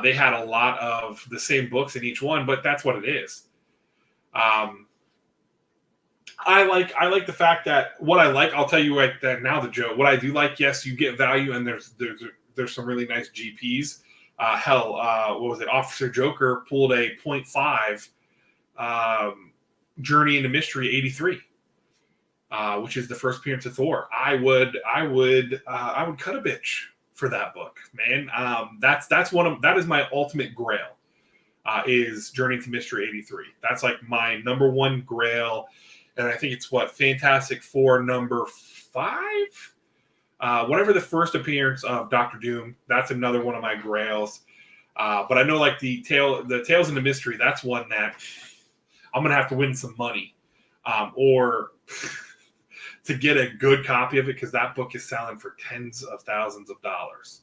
they had a lot of the same books in each one, but that's what it is. I like the fact that what I like, I'll tell you right that now, the Joe. What I do like, yes, you get value, and there's some really nice GPs. What was it? Officer Joker pulled a 0.5 Journey into Mystery 83, which is the first appearance of Thor. I would cut a bitch for that book, man. That is my ultimate grail. Is Journey into Mystery 83. That's like my number one grail. And I think it's Fantastic Four number 5? Whatever the first appearance of Doctor Doom, that's another one of my grails. But I know like the Tales in the Mystery, that's one that I'm going to have to win some money. Or to get a good copy of it, because that book is selling for tens of thousands of dollars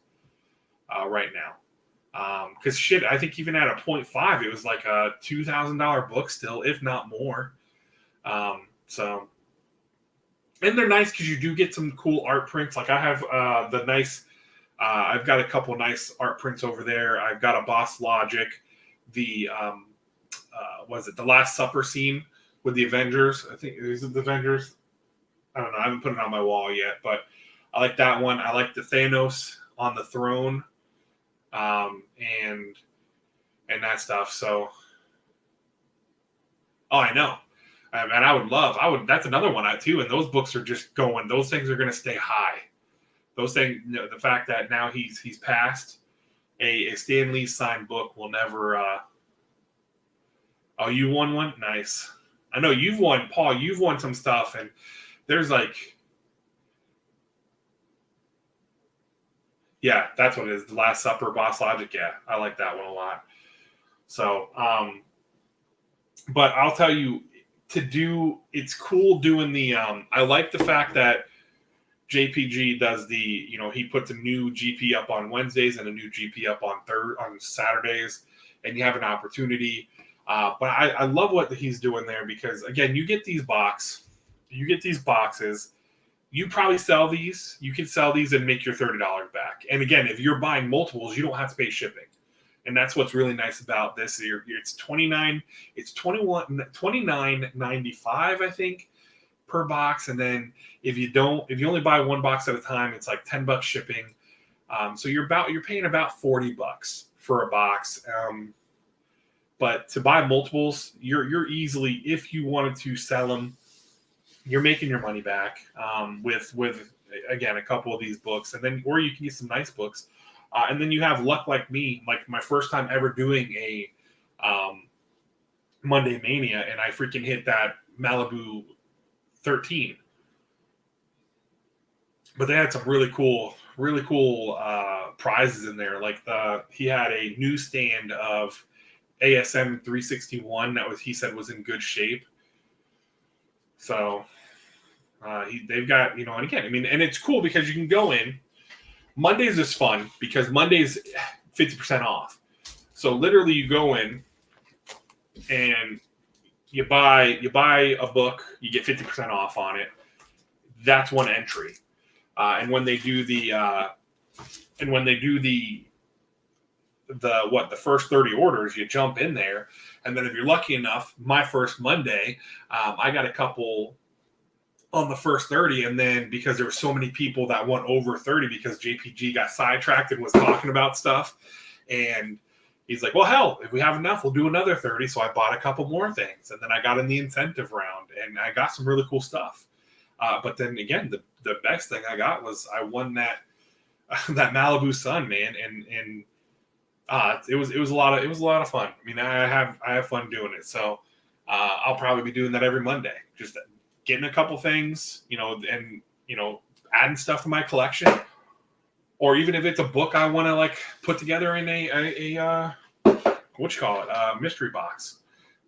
right now. Because I think even at a 0.5, it was like a $2,000 book still, if not more. And they're nice because you do get some cool art prints. Like I have I've got a couple nice art prints over there. I've got a Boss Logic, the the Last Supper scene with the Avengers. I think is it the Avengers. I don't know. I haven't put it on my wall yet, but I like that one. I like the Thanos on the throne, and that stuff. So, I know. And that's another one too. And those books are just going. Those things are going to stay high. Those things, the fact that now he's passed, a Stan Lee signed book will never. Oh, you won one? Nice. I know you've won, Paul. You've won some stuff, and there's yeah, that's what it is. The Last Supper, Boss Logic. Yeah, I like that one a lot. So, but I'll tell you. It's cool doing the I like the fact that JPG does he puts a new GP up on Wednesdays and a new GP up on Saturdays, and you have an opportunity. But I love what he's doing there, because again, you get these boxes, you probably sell these, you can sell these and make your $30 back. And again, if you're buying multiples, you don't have to pay shipping. And that's what's really nice about this. It's $29.95, I think, per box. And then if you only buy one box at a time, it's like $10 shipping. So you're paying about $40 for a box. But to buy multiples, you're easily, if you wanted to sell them, you're making your money back with again a couple of these books, and then or you can get some nice books. And then you have luck like me, like my first time ever doing a Monday Mania, and I freaking hit that Malibu 13. But they had some really cool prizes in there. Like he had a newsstand of ASM 361 he said was in good shape. So they've got, and again, I mean, and it's cool because you can go in. Mondays is fun because Mondays 50% off. So literally you go in and you buy a book, you get 50% off on it. That's one entry. And when they do the first 30 orders, you jump in there. And then if you're lucky enough, my first Monday, I got a couple on the first 30, and then because there were so many people that went over 30 because JPG got sidetracked and was talking about stuff, and he's like, well, hell, if we have enough, we'll do another 30. So I bought a couple more things, and then I got in the incentive round, and I got some really cool stuff. But then again, the best thing I got was I won that Malibu Sun, man, and it was a lot of fun. I mean, I have fun doing it, so I'll probably be doing that every Monday, just getting a couple things, and adding stuff to my collection, or even if it's a book I want to put together in a mystery box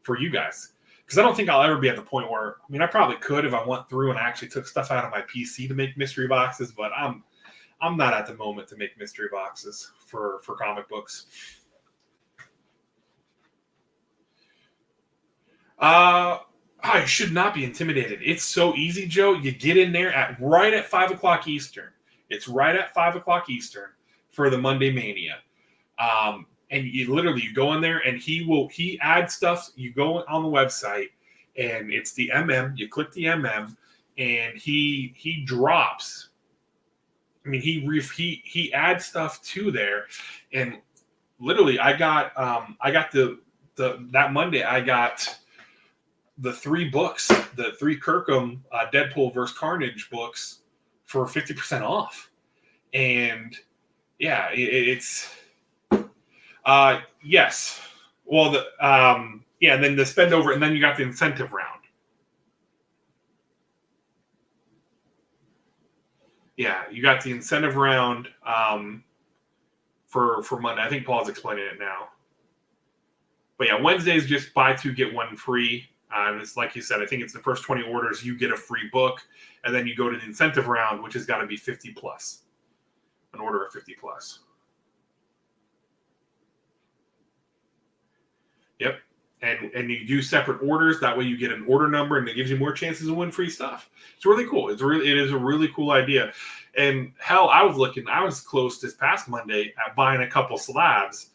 for you guys. because I don't think I'll ever be at the point where, I mean, I probably could if I went through and actually took stuff out of my PC to make mystery boxes, but I'm not at the moment to make mystery boxes for comic books. I should not be intimidated. It's so easy, Joe. You get in there right at 5 o'clock Eastern. It's right at 5 o'clock Eastern for the Monday Mania. And you go in there and he adds stuff. You go on the website and it's the MM. You click the MM and he drops. I mean, he adds stuff to there, and literally I got that Monday I got the 3 books, the 3 Kirkham Deadpool vs. Carnage books for 50% off. And yeah, it's yes. Well, and then the spend over, and then you got the incentive round. Yeah, you got the incentive round for Monday. I think Paul's explaining it now. But yeah, Wednesday is just buy 2 get 1 free. And it's like you said, I think it's the first 20 orders, you get a free book, and then you go to the incentive round, which has got to be 50 plus, an order of 50 plus. Yep, and you do separate orders. That way, you get an order number, and it gives you more chances to win free stuff. It's really cool. It is a really cool idea. And hell, I was close this past Monday at buying a couple slabs.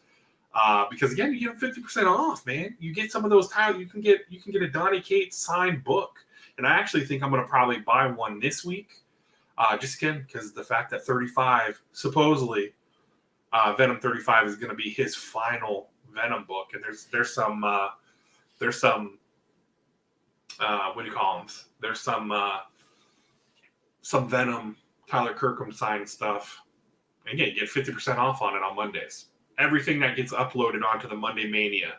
Because again, you get 50% off, man. You get some of those titles. You can get a Donny Cates signed book, and I actually think I'm going to probably buy one this week. Just again because the fact that 35 supposedly Venom 35 is going to be his final Venom book, and there's some what do you call them? There's some Venom Tyler Kirkham signed stuff. And again, you get 50% off on it on Mondays. Everything that gets uploaded onto the Monday Mania.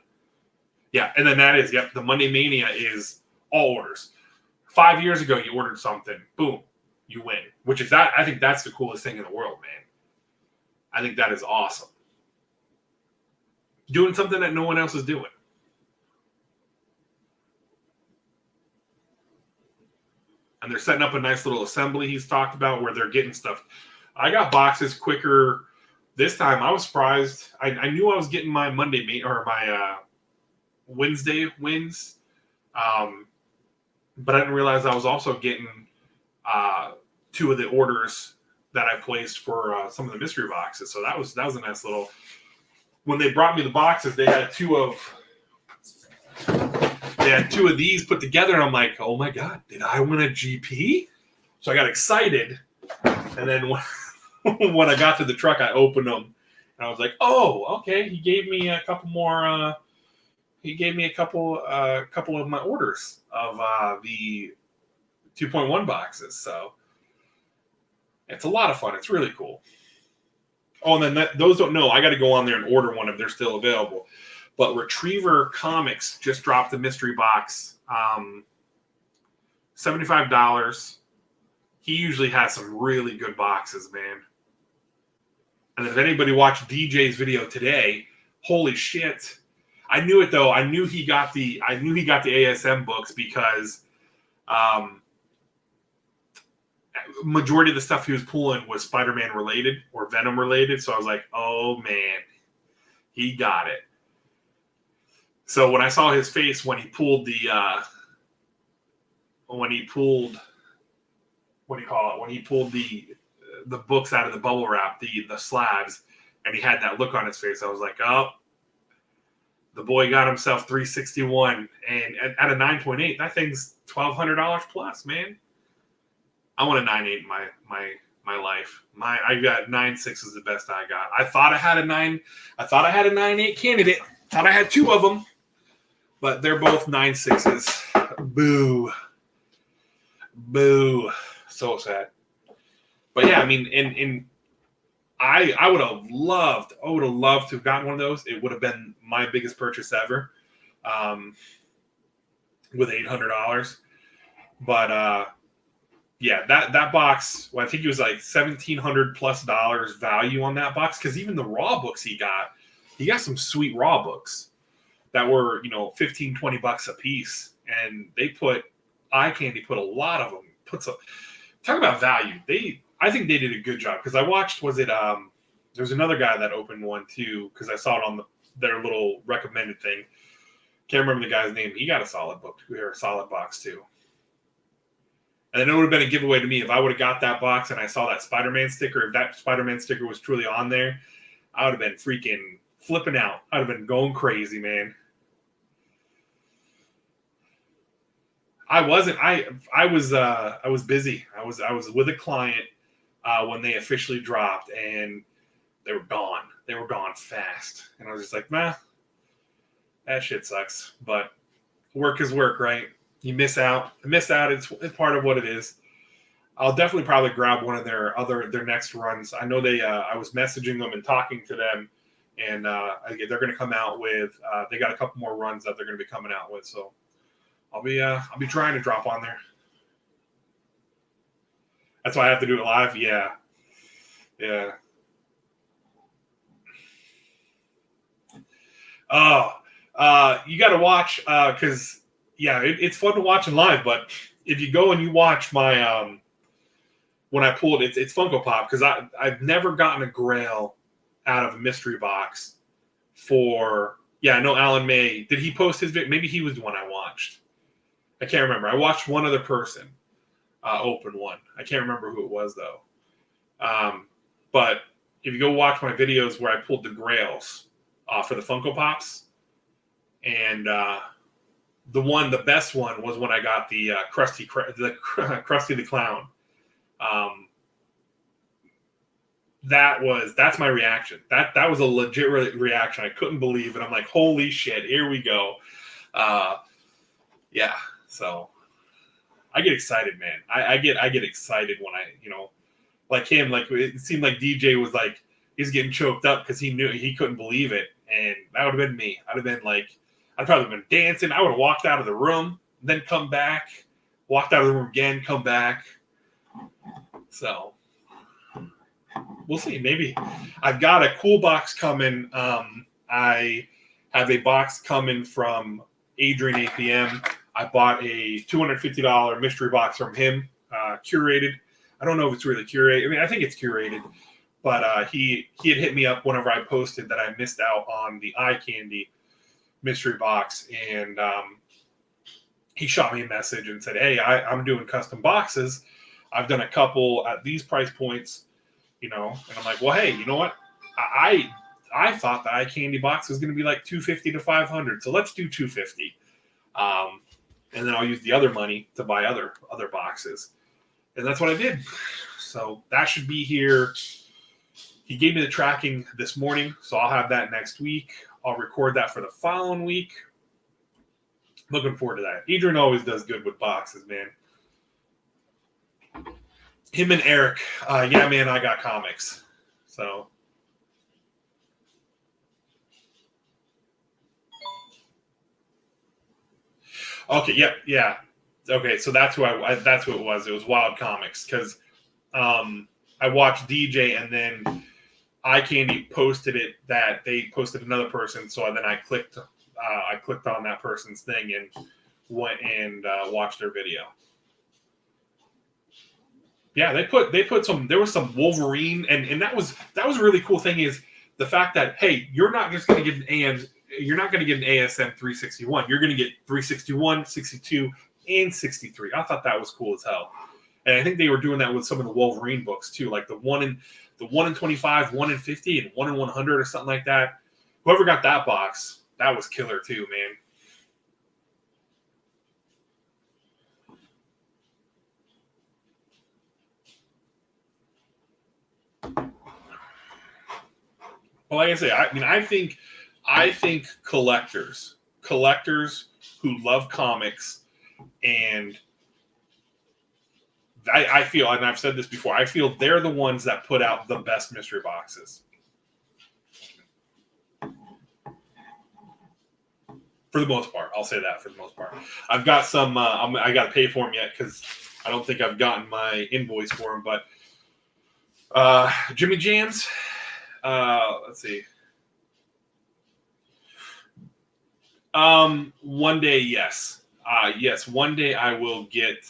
Yeah, and then the Monday Mania is all orders. 5 years ago, you ordered something, boom, you win. Which is that? I think that's the coolest thing in the world, man. I think that is awesome. Doing something that no one else is doing. And they're setting up a nice little assembly he's talked about where they're getting stuff. I got boxes quicker. This time I was surprised. I knew I was getting my Monday or my Wednesday wins, but I didn't realize I was also getting 2 of the orders that I placed for some of the mystery boxes. So that was a nice little. When they brought me the boxes, they had 2 of these put together, and I'm like, oh my god, did I win a GP? So I got excited, and then when I got to the truck, I opened them, and I was like, "Oh, okay." He gave me a couple more. He gave me a couple of my orders of the 2.1 boxes. So it's a lot of fun. It's really cool. Oh, and then those don't know. I got to go on there and order one if they're still available. But Retriever Comics just dropped the mystery box, $75. He usually has some really good boxes, man. And if anybody watched DJ's video today, holy shit. I knew it though. I knew he got the ASM books because majority of the stuff he was pulling was Spider-Man related or Venom related. So I was like, oh man, he got it. So when I saw his face when he pulled the books out of the bubble wrap, the slabs, and he had that look on his face, I was like, oh, the boy got himself 361, and at a 9.8, that thing's $1,200 plus, man. I want a 9.8 in my life. I got 9.6 is the best I got. I thought I had a 9.8 candidate. Thought I had 2 of them, but they're both 9.6s. Boo. So sad. But yeah, I mean, I would have loved to have gotten one of those. It would have been my biggest purchase ever, with $800. But yeah, that box. Well, I think it was like $1,700 plus value on that box, because even the raw books he got some sweet raw books that were $15-$20 a piece. and they put eye candy. Put a lot of them. Talk about value. I think they did a good job because I watched. Was it There's another guy that opened one too because I saw it on their little recommended thing. Can't remember the guy's name. He got a solid book or a solid box too. And then it would have been a giveaway to me if I would have got that box and I saw that Spider-Man sticker. If that Spider-Man sticker was truly on there, I would have been freaking flipping out. I'd have been going crazy, man. I wasn't. I was busy. I was with a client when they officially dropped, and they were gone. They were gone fast, and I was just like, nah, that shit sucks. But work is work, right? You miss out. It's part of what it is. I'll definitely probably grab one of their next runs. I know I was messaging them and talking to them, and they're going to come out with. They got a couple more runs that they're going to be coming out with. So I'll be trying to drop on there. That's why I have to do it live. Yeah. Oh, you got to watch because. Yeah, it's fun to watch in live, but if you go and you watch my when I pulled it's Funko Pop because I've never gotten a Grail out of a mystery box for I know Alan May. Did he post his video? Maybe he was the one I watched. I can't remember. I watched one other person open one. I can't remember who it was though. But if you go watch my videos where I pulled the Grails for the Funko Pops and the best one was when I got the Krusty the Clown. That's my reaction. That was a legit reaction. I couldn't believe it. I'm like, holy shit, here we go. So I get excited, man. I get excited when like him, like it seemed like DJ was like he's getting choked up because he knew he couldn't believe it, and that would have been me. I'd have been like. I'd probably been dancing. I would have walked out of the room, then come back, walked out of the room again, come back. So we'll see. Maybe I've got a cool box coming. I have a box coming from Adrian APM. I bought a $250 mystery box from him, curated. I don't know if it's really curated. I mean, I think it's curated, but he had hit me up whenever I posted that I missed out on the eye candy mystery box, and he shot me a message and said, hey, I'm doing custom boxes. I've done a couple at these price points, and I'm like, well, hey, you know what? I thought the eye candy box was going to be like $250 to $500, so let's do $250, and then I'll use the other money to buy other boxes, and that's what I did. So that should be here. He gave me the tracking this morning, so I'll have that next week. I'll record that for the following week. Looking forward to that. Adrian always does good with boxes, man. Him and Eric, yeah, man, I got comics. So. Okay, yeah. Okay, so that's who that's who it was. It was Wild Comics because I watched DJ and then Eye Candy posted it that they posted another person, so then I clicked on that person's thing and went and watched their video. Yeah, they put some. There was some Wolverine, and that was a really cool thing is the fact that hey, you're not just going to get you're not going to get an ASM 361. You're going to get 361, 62, and 63. I thought that was cool as hell, and I think they were doing that with some of the Wolverine books too, like the 1 in 25, 1 in 50, and 1 in 100 or something like that. Whoever got that box, that was killer too, man. Well, like I say, I think collectors who love comics, and I feel, and I've said this before, I feel they're the ones that put out the best mystery boxes. For the most part. I'll say that for the most part. I've got some, I got to pay for them yet because I don't think I've gotten my invoice for them, but Jimmy Jams, let's see. One day, yes. Yes, one day I will get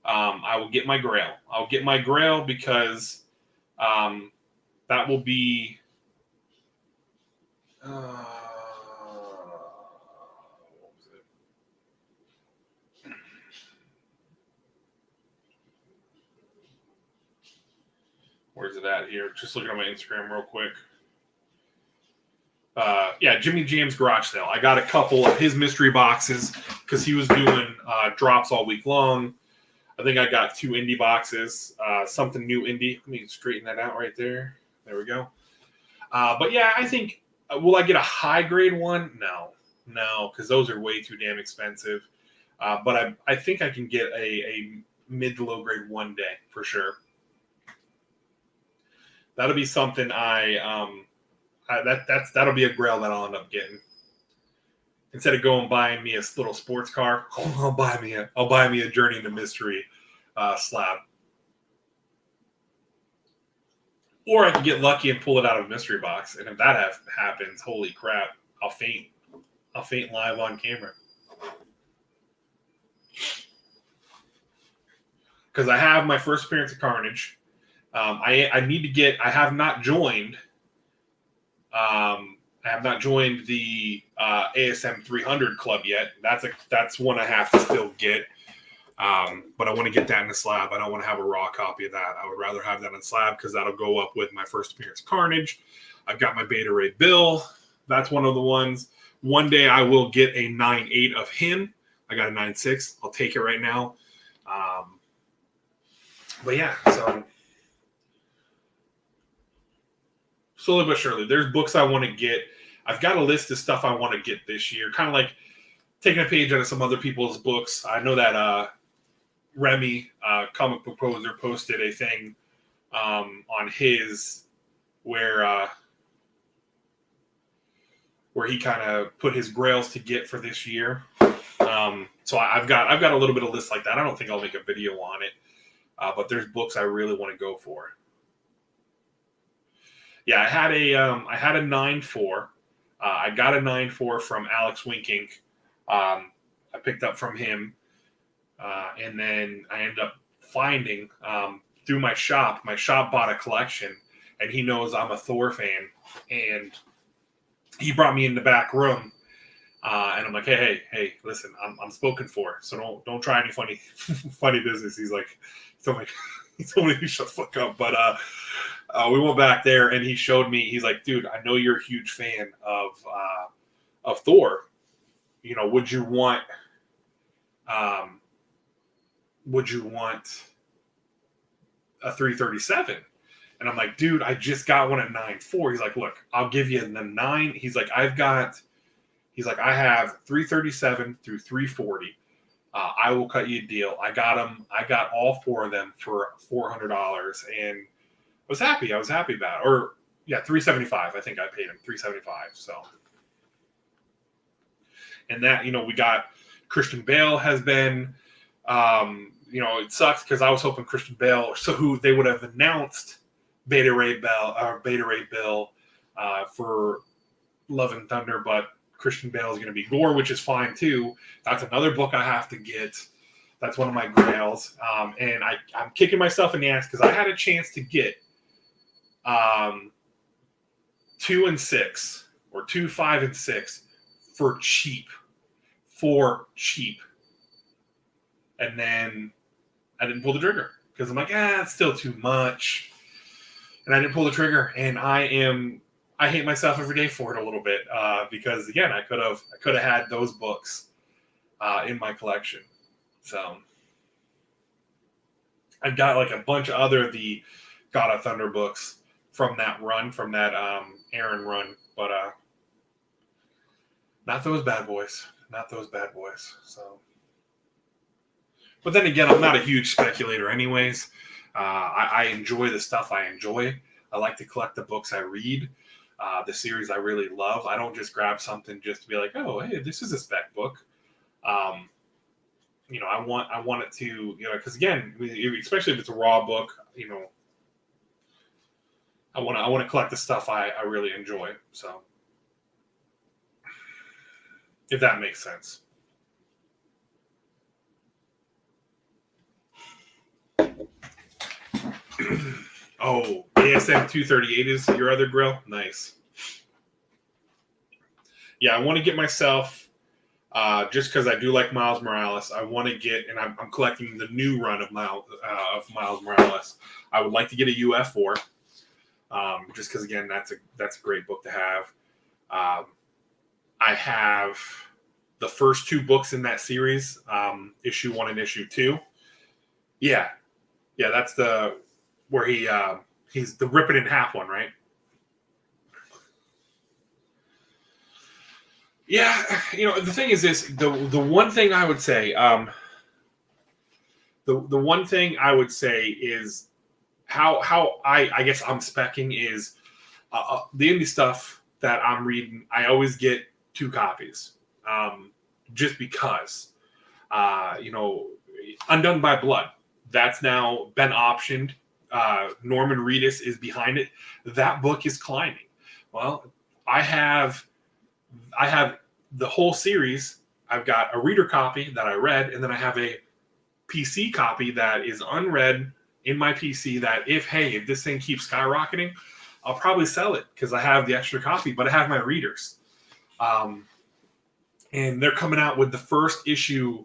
my Grail. I'll get my Grail because that will be what was it? Where's it at here? Just looking at my Instagram real quick. Yeah, Jimmy Jam's garage sale. I got a couple of his mystery boxes because he was doing drops all week long. I think I got 2 indie boxes, something new indie. Let me straighten that out right there. There we go. But yeah, I think, will I get a high grade one? No, because those are way too damn expensive. But I think I can get a mid to low grade one day for sure. That'll be something that'll be a Grail that I'll end up getting. Instead of going buying me a little sports car, I'll buy me a Journey into Mystery slab. Or I can get lucky and pull it out of a mystery box, and if that happens, holy crap, I'll faint. I'll faint live on camera. Because I have my first appearance of Carnage. I need to get. I have not joined. I have not joined the ASM 300 club yet. That's one I have to still get. But I want to get that in the slab. I don't want to have a raw copy of that. I would rather have that in slab because that'll go up with my first appearance of Carnage. I've got my Beta Ray Bill. That's one of the ones. One day I will get a 9.8 of him. I got a 9.6. I'll take it right now. But yeah, so slowly but surely, there's books I want to get. I've got a list of stuff I want to get this year. Kind of like taking a page out of some other people's books. I know that Remy, Comic Book Poser, posted a thing on his where he kind of put his grails to get for this year. So I've got a little bit of list like that. I don't think I'll make a video on it, but there's books I really want to go for. Yeah, I had a 9.4. I got a 9.4 from Alex Winking. I picked up from him, and then I ended up finding through my shop. My shop bought a collection, and he knows I'm a Thor fan, and he brought me in the back room, and I'm like, hey, listen, I'm spoken for, so don't try any funny business. He's like, he told me to shut the fuck up, but we went back there, and he showed me. He's like, dude, I know you're a huge fan of Thor. You know, would you want a 337? And I'm like, dude, I just got one at 9.4. He's like, look, I'll give you the 9. He's like, I have 337 through 340. I will cut you a deal. I got all 4 of them for $400, and I was happy about it. Or yeah, 375. I think I paid him 375. So, and that, we got Christian Bale has been, it sucks because I was hoping Christian Bale, who they would have announced Beta Ray Bill for Love and Thunder, but Christian Bale is going to be Gore, which is fine too. That's another book I have to get. That's one of my grails. And I'm kicking myself in the ass because I had a chance to get 2 and 6 or 2, 5, and 6 for cheap. And then I didn't pull the trigger because I'm like, it's still too much. And I didn't pull the trigger, and I hate myself every day for it a little bit because again, I could have had those books in my collection. So I've got like a bunch of the God of Thunder books from that Aaron run, but not those bad boys. So, but then again, I'm not a huge speculator anyways. I enjoy the stuff I enjoy. I like to collect the books I read, the series I really love. I don't just grab something just to be like, oh, hey, this is a spec book. I want it to, because again, especially if it's a raw book, I want to collect the stuff I really enjoy. So, if that makes sense. Oh, ASM 238 is your other grill? Nice. Yeah, I want to get myself, just because I do like Miles Morales, I want to get, and I'm collecting the new run of Miles Morales. I would like to get a UF4, just because, again, that's a great book to have. I have the first two books in that series, issue 1 and issue 2. Yeah, that's the where he's the rip it in half one, right? Yeah, the thing is this: the one thing I would say, the one thing I would say is how I guess I'm speccing is the indie stuff that I'm reading. I always get 2 copies, just because, Undone by Blood. That's now been optioned. Norman Reedus is behind it. That book is climbing. Well, I have the whole series. I've got a reader copy that I read, and then I have a PC copy that is unread in my PC that if this thing keeps skyrocketing, I'll probably sell it because I have the extra copy, but I have my readers. And they're coming out with the first issue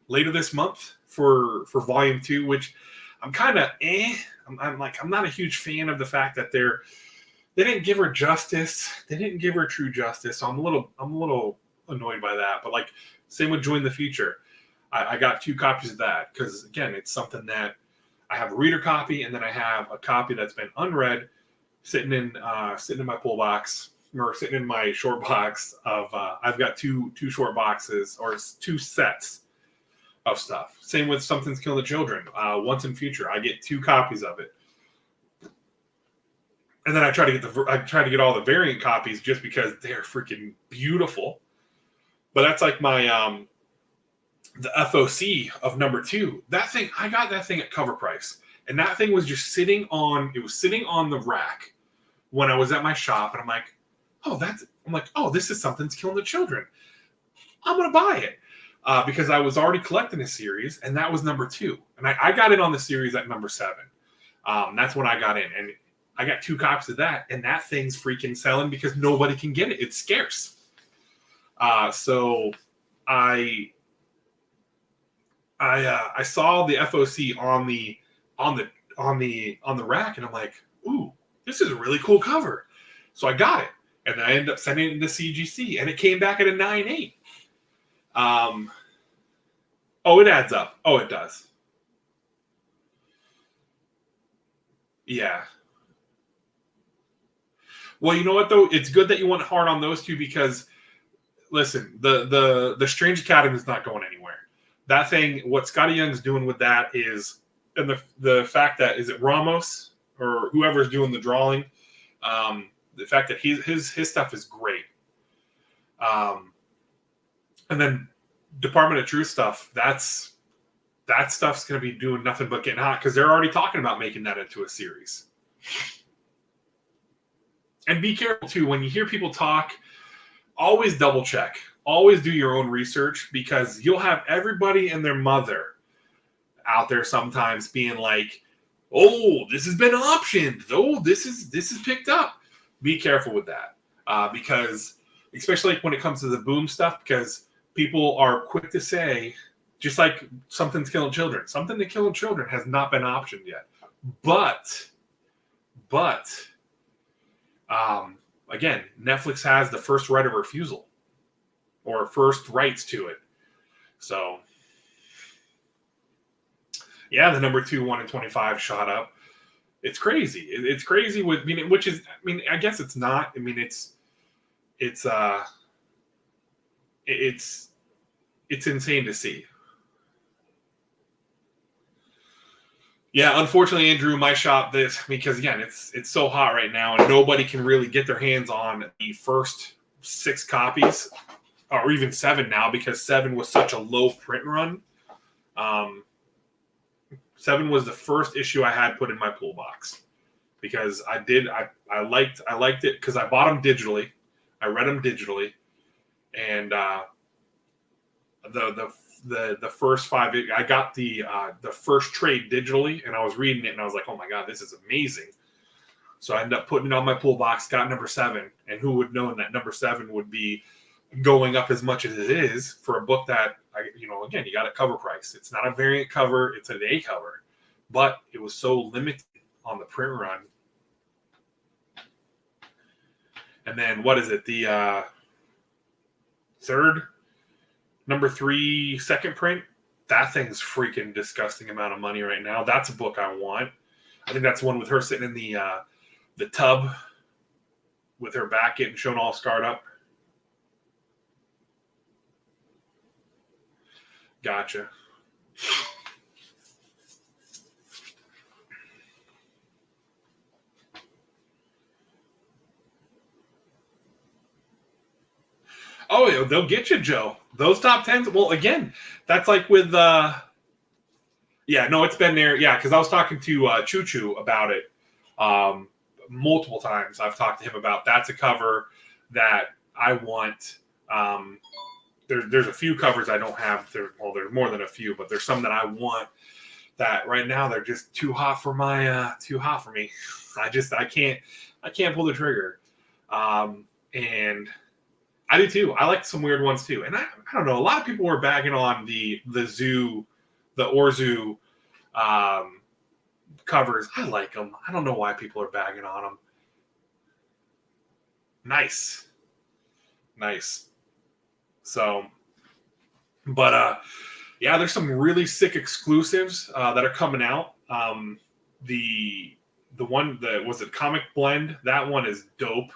later this month for volume 2, which I'm kind of I'm not a huge fan of the fact that they didn't give her justice. They didn't give her true justice. So I'm a little annoyed by that. But like same with Join the Future. I got 2 copies of that because again, it's something that I have a reader copy and then I have a copy that's been unread sitting in my pull box or sitting in my short box of I've got two short boxes or 2 sets of stuff. Same with Something's Killing the Children. Once in Future, I get 2 copies of it. And then I try to get all the variant copies just because they're freaking beautiful. But that's like my the FOC of number 2. That thing, I got that thing at cover price. And that thing was just sitting on the rack when I was at my shop. And I'm like, this is Something's Killing the Children. I'm going to buy it. Because I was already collecting a series, and that was number 2. And I got in on the series at number 7. That's when I got in. And I got 2 copies of that, and that thing's freaking selling because nobody can get it. It's scarce. So I saw the FOC on the rack, and I'm like, ooh, this is a really cool cover. So I got it, and I ended up sending it to CGC, and it came back at a 9.8. It adds up. Oh, it does. Yeah. Well, you know what though? It's good that you went hard on those 2 because, listen, the Strange Academy is not going anywhere. That thing, what Scotty Young's doing with that is, and the fact that is it Ramos or whoever's doing the drawing, the fact that his stuff is great. And then Department of Truth stuff, that stuff's going to be doing nothing but getting hot because they're already talking about making that into a series. And be careful, too, when you hear people talk, always double check. Always do your own research because you'll have everybody and their mother out there sometimes being like, oh, this has been optioned. Oh, this is picked up. Be careful with that because especially when it comes to the boom stuff because people are quick to say, just like Something's Killing Children. Something to Killing Children has not been optioned yet. But again, Netflix has the first right of refusal or first rights to it. So, yeah, the number 2, 1 in 25 shot up. It's crazy. It's crazy I guess it's not. I mean, it's insane to see. Yeah, unfortunately, Andrew, my shop because again, it's so hot right now, and nobody can really get their hands on the first 6 copies, or even 7 now, because 7 was such a low print run. 7 was the first issue I had put in my pool box because I liked it because I bought them digitally, I read them digitally, and the first 5. I got the first trade digitally, and I was reading it, and I was like, oh my god, this is amazing. So I ended up putting it on my pull box, got number 7, and who would know that number 7 would be going up as much as it is for a book that, again, you got a cover price. It's not a variant cover, it's an A cover, but it was so limited on the print run. And then what is it? The number 3 second print. That thing's freaking disgusting amount of money right now. That's a book I want. I think that's one with her sitting in the tub with her back getting shown all scarred up. Gotcha. Oh, yeah, they'll get you, Joe. Those top 10s. Well, again, that's like with yeah, no, it's been there. Yeah, because I was talking to Choo Choo about it multiple times. I've talked to him about that's a cover that I want. There's a few covers I don't have. There's more than a few, but there's some that I want that right now they're just too hot for me. I can't pull the trigger. And I do too. I like some weird ones too. And I don't know. A lot of people were bagging on the Orzu covers. I like them. I don't know why people are bagging on them. Nice. So, but yeah, there's some really sick exclusives that are coming out. The one that was it Comic Blend. That one is dope.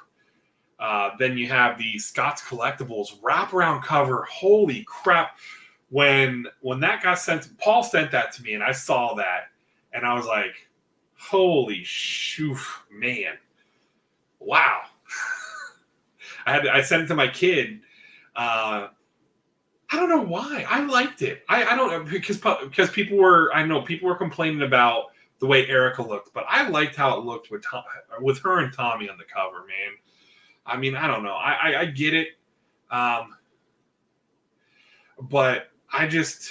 Then you have the Scott's Collectibles wraparound cover. Holy crap. When that got sent, Paul sent that to me, and I saw that, and I was like, holy shoo, man. Wow. I sent it to my kid. I don't know why. I liked it. I don't know, because people were complaining about the way Erica looked, but I liked how it looked with her and Tommy on the cover, man. I mean, I don't know. I get it. But I just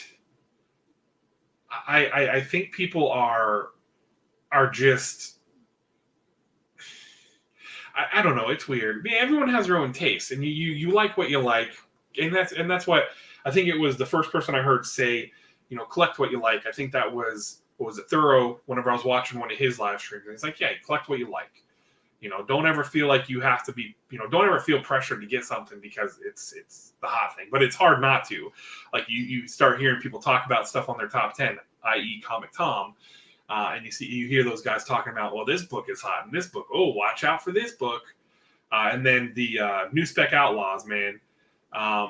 I think people are just I don't know, it's weird. I mean, everyone has their own taste, and you like what you like, and that's what I think it was the first person I heard say, collect what you like. I think that was Thorough whenever I was watching one of his live streams. And he's like, yeah, collect what you like. Don't ever feel like you have to be, don't ever feel pressured to get something because it's the hot thing. But it's hard not to. Like you start hearing people talk about stuff on their top 10, i.e. Comic Tom, and you hear those guys talking about, well, this book is hot, and this book, oh, watch out for this book. And then the New Spec Outlaws, man. I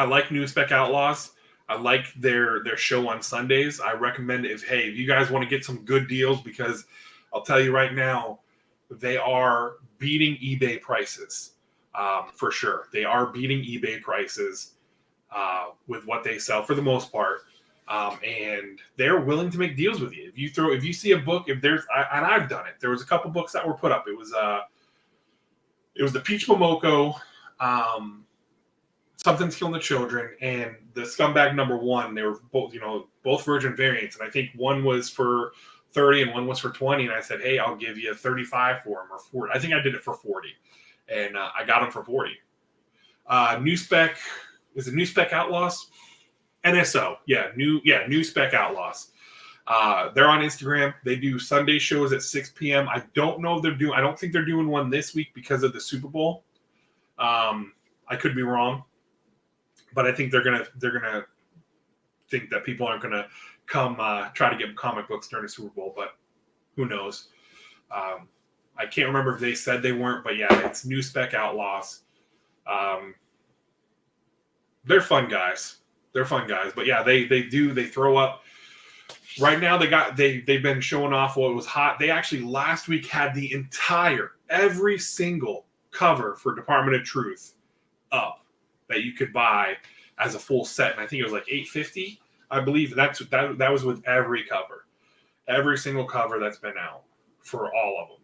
like New Spec Outlaws. I like their show on Sundays. I recommend if you guys want to get some good deals, because I'll tell you right now, they are beating eBay prices for sure. They are beating eBay prices with what they sell for the most part, and they're willing to make deals with you. If you see a book, and I've done it. There was a couple books that were put up. It was the Peach Momoko. Something's Killing the Children, and the Scumbag #1. They were both Virgin variants, and I think one was for 30 and one was for 20. And I said, hey, I'll give you 35 for them, or 40. I think I did it for 40, and I got them for 40. New Spec, is it New Spec Outlaws? NSO, New Spec Outlaws. They're on Instagram. They do Sunday shows at 6 p.m. I don't know if I don't think they're doing one this week because of the Super Bowl. I could be wrong. But I think they're gonna think that people aren't gonna come try to get comic books during the Super Bowl, but who knows? I can't remember if they said they weren't, but yeah, it's New Spec Outlaws. They're fun guys. But yeah, they throw up. Right now they've been showing off what was hot. They actually last week had the every single cover for Department of Truth up that you could buy as a full set, and I think it was like $850. I believe that was with every single cover that's been out for all of them.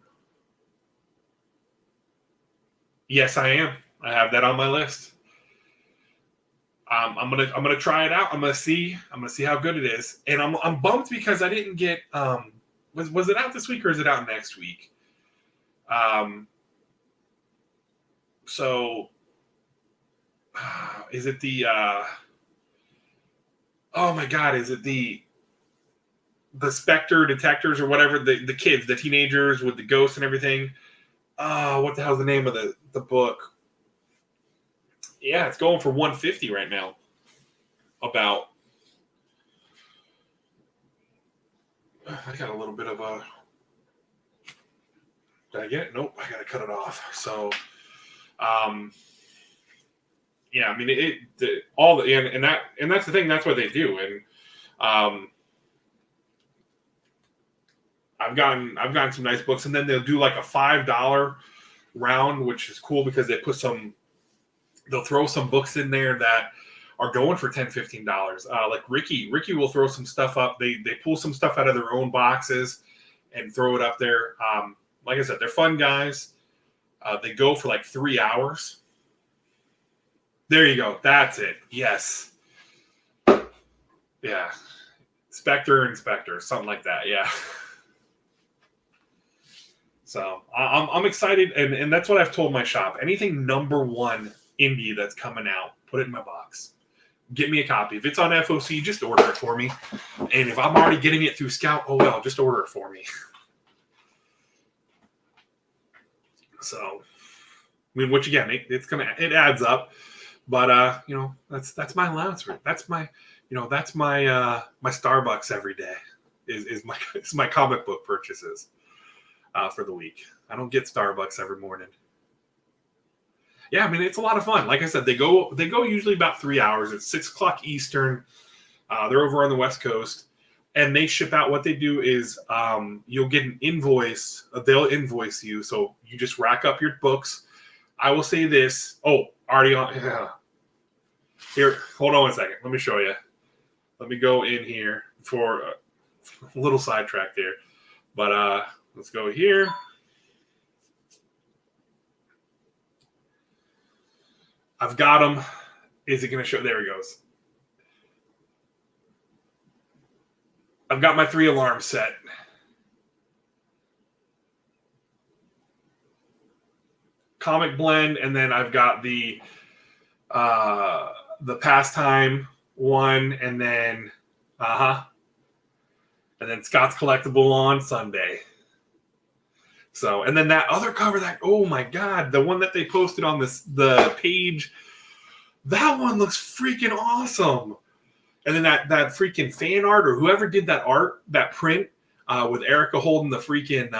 Yes, I am. I have that on my list. I'm gonna try it out. I'm gonna see how good it is. And I'm bummed because I didn't get was it out this week or is it out next week? So is it the oh my god, is it the Spectre detectors or whatever, the kids, the teenagers with the ghosts and everything? What the hell's the name of the book? Yeah, it's going for $150 right now. About I got a little bit of a. Did I get it? Nope. I gotta cut it off. So, yeah. I mean, and that's the thing. That's what they do. And I've gotten some nice books, and then they'll do like a $5 round, which is cool because they'll throw some books in there that are going for $10-15. Like Ricky will throw some stuff up. They pull some stuff out of their own boxes and throw it up there. Like I said, they're fun guys. They go for like 3 hours. There you go. That's it. Yes. Yeah. Inspector, something like that. Yeah. So I'm excited, and that's what I've told my shop. Anything #1 indie that's coming out, put it in my box. Get me a copy. If it's on FOC, just order it for me. And if I'm already getting it through Scout, oh well, just order it for me. So, I mean, which again, it adds up. But that's my allowance for it. That's my my Starbucks every day is my comic book purchases for the week. I don't get Starbucks every morning. Yeah, I mean, it's a lot of fun. Like I said, they go usually about 3 hours. It's 6 o'clock Eastern. They're over on the West Coast, and they ship out. What they do is you'll get an invoice. They'll invoice you, so you just rack up your books. I will say this. Oh, already on. Yeah. Here, hold on one second. Let me show you. Let me go in here for a little sidetrack there. But let's go here. I've got them. Is it going to show? There he goes. I've got my 3 alarms set. Comic blend, and then I've got the pastime one, and then Scott's collectible on Sunday. So, and then that other cover, oh my god, the one that they posted on the page, that one looks freaking awesome. And then that freaking fan art, or whoever did that art, that print with Erica holding the freaking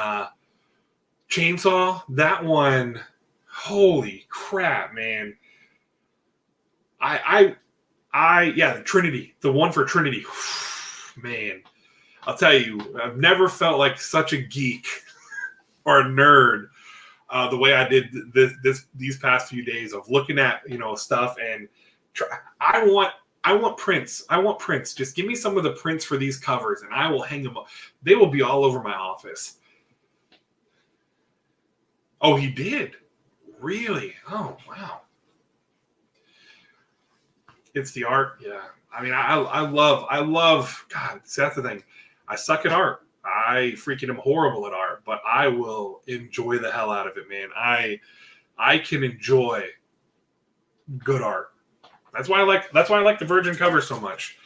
chainsaw, that one, holy crap, man. The Trinity, the one for Trinity, man, I'll tell you, I've never felt like such a geek or a nerd the way I did these past few days of looking at stuff and I want prints. I want prints. Just give me some of the prints for these covers, and I will hang them up. They will be all over my office. Oh, he did? Really? Oh, wow. It's the art. Yeah. I mean, I love. God, see, that's the thing. I suck at art. I freaking am horrible at art, but I will enjoy the hell out of it, man. I can enjoy good art. That's why I like the Virgin cover so much.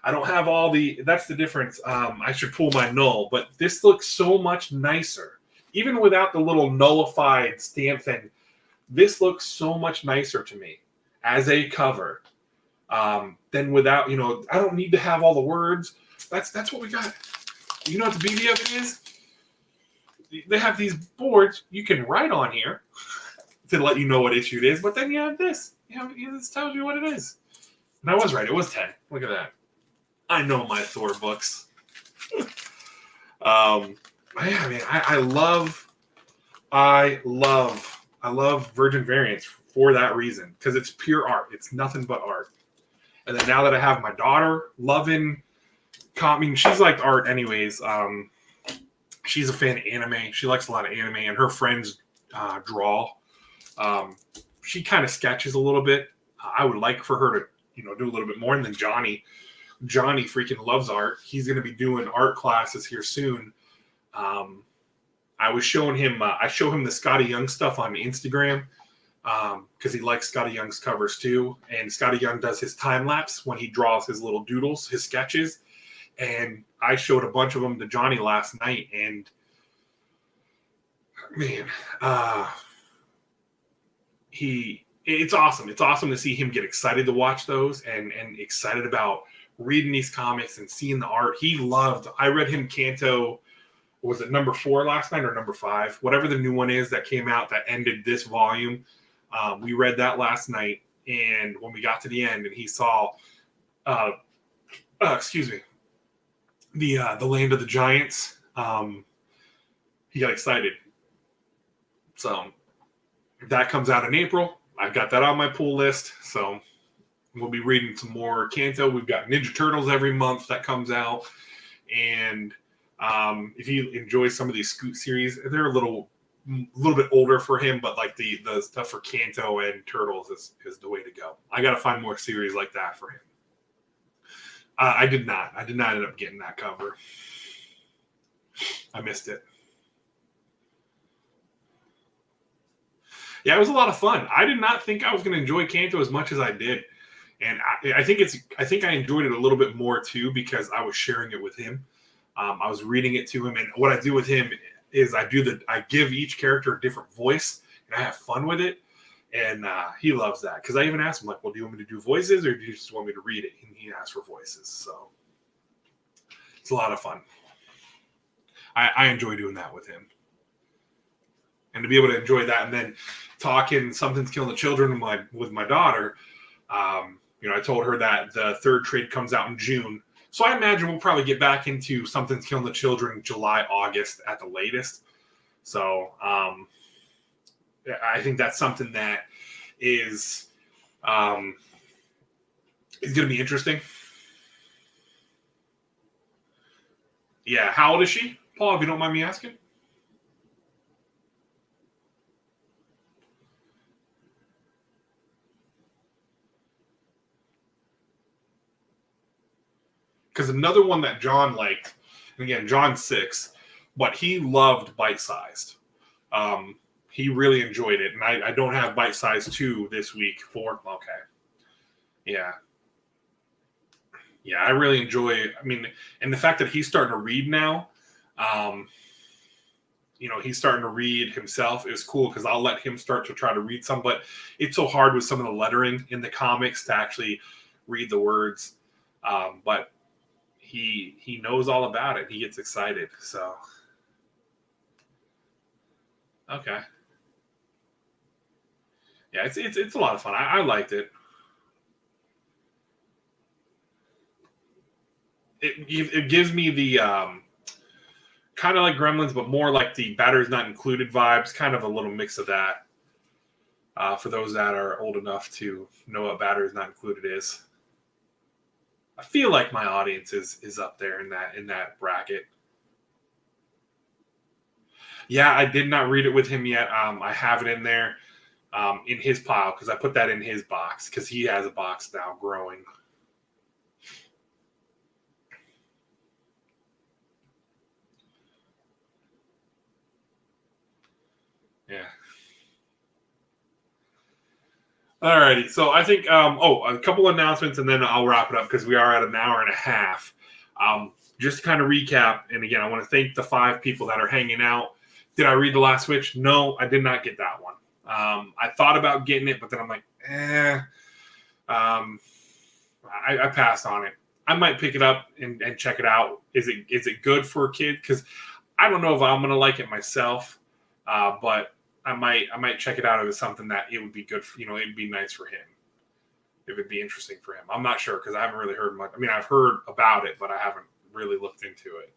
I don't have all that's the difference. I should pull my null, but this looks so much nicer. Even without the little nullified stamp thing, this looks so much nicer to me as a cover. Than without, I don't need to have all the words. That's what we got. You know what the beauty of it is? They have these boards you can write on here to let you know what issue it is, but then you have this. This tells you what it is. And I was right. It was 10. Look at that. I know my Thor books. Yeah, man, I love Virgin Variants for that reason, because it's pure art. It's nothing but art. And then now that I have my daughter loving, I mean, she's liked art anyways. She's a fan of anime. She likes a lot of anime, and her friends draw. She kind of sketches a little bit. I would like for her to, do a little bit more. And then Johnny freaking loves art. He's going to be doing art classes here soon. I was showing him, I show him the Scotty Young stuff on Instagram because he likes Scotty Young's covers too. And Scotty Young does his time lapse when he draws his little doodles, his sketches. And I showed a bunch of them to Johnny last night. And man, it's awesome. It's awesome to see him get excited to watch those and excited about reading these comics and seeing the art. I read him Canto, was it number 4 last night or number 5? Whatever the new one is that came out that ended this volume. We read that last night. And when we got to the end and he saw, the Land of the Giants, he got excited. So that comes out in April. I've got that on my pull list. So we'll be reading some more Canto. We've got Ninja Turtles every month that comes out. And if you enjoy some of these Scoot series, they're a little bit older for him, but like the stuff for Canto and Turtles is the way to go. I got to find more series like that for him. I did not end up getting that cover. I missed it. Yeah, it was a lot of fun. I did not think I was going to enjoy Canto as much as I did. And I think I enjoyed it a little bit more too because I was sharing it with him. I was reading it to him, and what I do with him is I give each character a different voice, and I have fun with it. And he loves that because I even asked him, like, well, do you want me to do voices or do you just want me to read it? And he asked for voices. So it's a lot of fun. I enjoy doing that with him. And to be able to enjoy that and then talking Something's Killing the Children with my daughter, I told her that the 3rd trade comes out in June. So I imagine we'll probably get back into Something's Killing the Children July, August at the latest. So I think that's something that is going to be interesting. Yeah, how old is she, Paul, if you don't mind me asking? Because another one that John liked, and again, John's 6, but he loved Bite Sized. He really enjoyed it, and I don't have Bite Sized 2 this week for. Okay, yeah, I really enjoy. And the fact that he's starting to read now, he's starting to read himself is cool because I'll let him start to try to read some, but it's so hard with some of the lettering in the comics to actually read the words, but. He knows all about it. He gets excited. So, okay, yeah, it's a lot of fun. I liked it. It gives me the kind of like Gremlins, but more like the Batteries Not Included vibes. Kind of a little mix of that. For those that are old enough to know what Batteries Not Included is. I feel like my audience is up there in that bracket. Yeah, I did not read it with him yet. I have it in there in his pile because I put that in his box because he has a box now growing. Yeah. Alrighty, so I think a couple announcements and then I'll wrap it up because we are at an hour and a half. Just to kind of recap, and again, I want to thank the 5 people that are hanging out. Did I read The Last Switch? No, I did not get that one. I thought about getting it, but then I'm like, I passed on it. I might pick it up and check it out. Is it good for a kid? Because I don't know if I'm gonna like it myself, but I might check it out if it's something that it would be good for, it'd be nice for him. It would be interesting for him. I'm not sure because I haven't really heard much. I've heard about it, but I haven't really looked into it.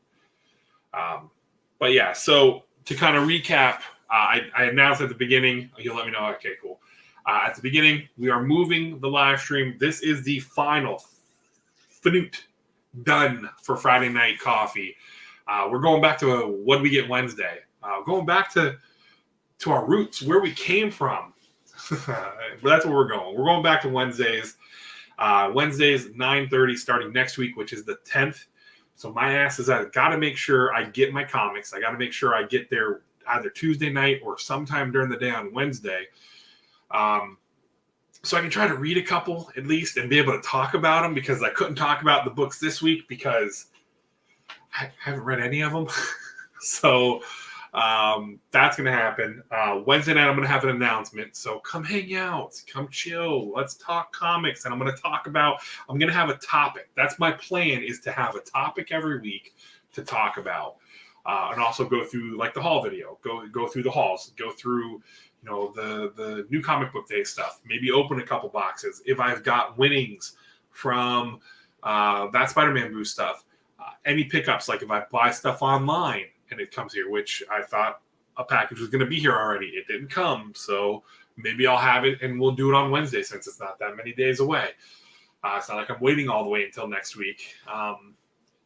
But yeah, so to kind of recap, I announced at the beginning, you'll let me know. Okay, cool. At the beginning, we are moving the live stream. This is the final done for Friday Night Coffee. We're going back to what we get Wednesday. Going back to our roots, where we came from. But that's where we're going. We're going back to Wednesdays. Wednesdays 9:30 starting next week, which is the 10th. So my ass is I got to make sure I get my comics. I got to make sure I get there either Tuesday night or sometime during the day on Wednesday. So I can try to read a couple at least and be able to talk about them, because I couldn't talk about the books this week because I haven't read any of them. So that's going to happen. Wednesday night, I'm going to have an announcement. So come hang out, come chill. Let's talk comics. And I'm going to have a topic. That's my plan, is to have a topic every week to talk about. And also go through like the haul video, go through the hauls, go through, the new comic book day stuff, maybe open a couple boxes. If I've got winnings from that Spiderman boost stuff, any pickups, like if I buy stuff online and it comes here, which I thought a package was going to be here already. It didn't come. So maybe I'll have it and we'll do it on Wednesday since it's not that many days away. It's not like I'm waiting all the way until next week.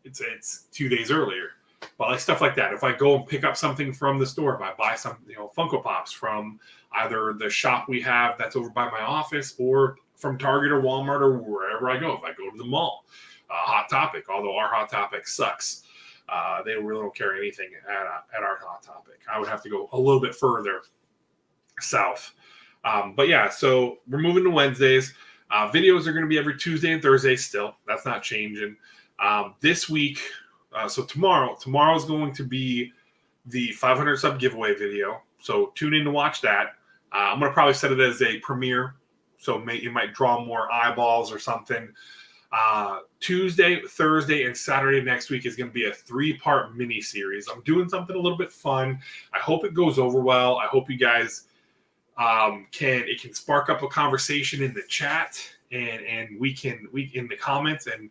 It's 2 days earlier. But like stuff like that. If I go and pick up something from the store, if I buy some, Funko Pops from either the shop we have that's over by my office, or from Target or Walmart or wherever I go, if I go to the mall, Hot Topic, although our Hot Topic sucks. They really don't carry anything at our Hot Topic. I would have to go a little bit further south. But yeah, so we're moving to Wednesdays. Videos are going to be every Tuesday and Thursday still. That's not changing. This week, so tomorrow is going to be the 500 sub giveaway video. So tune in to watch that. I'm going to probably set it as a premiere, so it might draw more eyeballs or something. Tuesday, Thursday, and Saturday next week is going to be a 3-part mini series. I'm doing something a little bit fun. I hope it goes over well. I hope you guys it can spark up a conversation in the chat, and we in the comments, and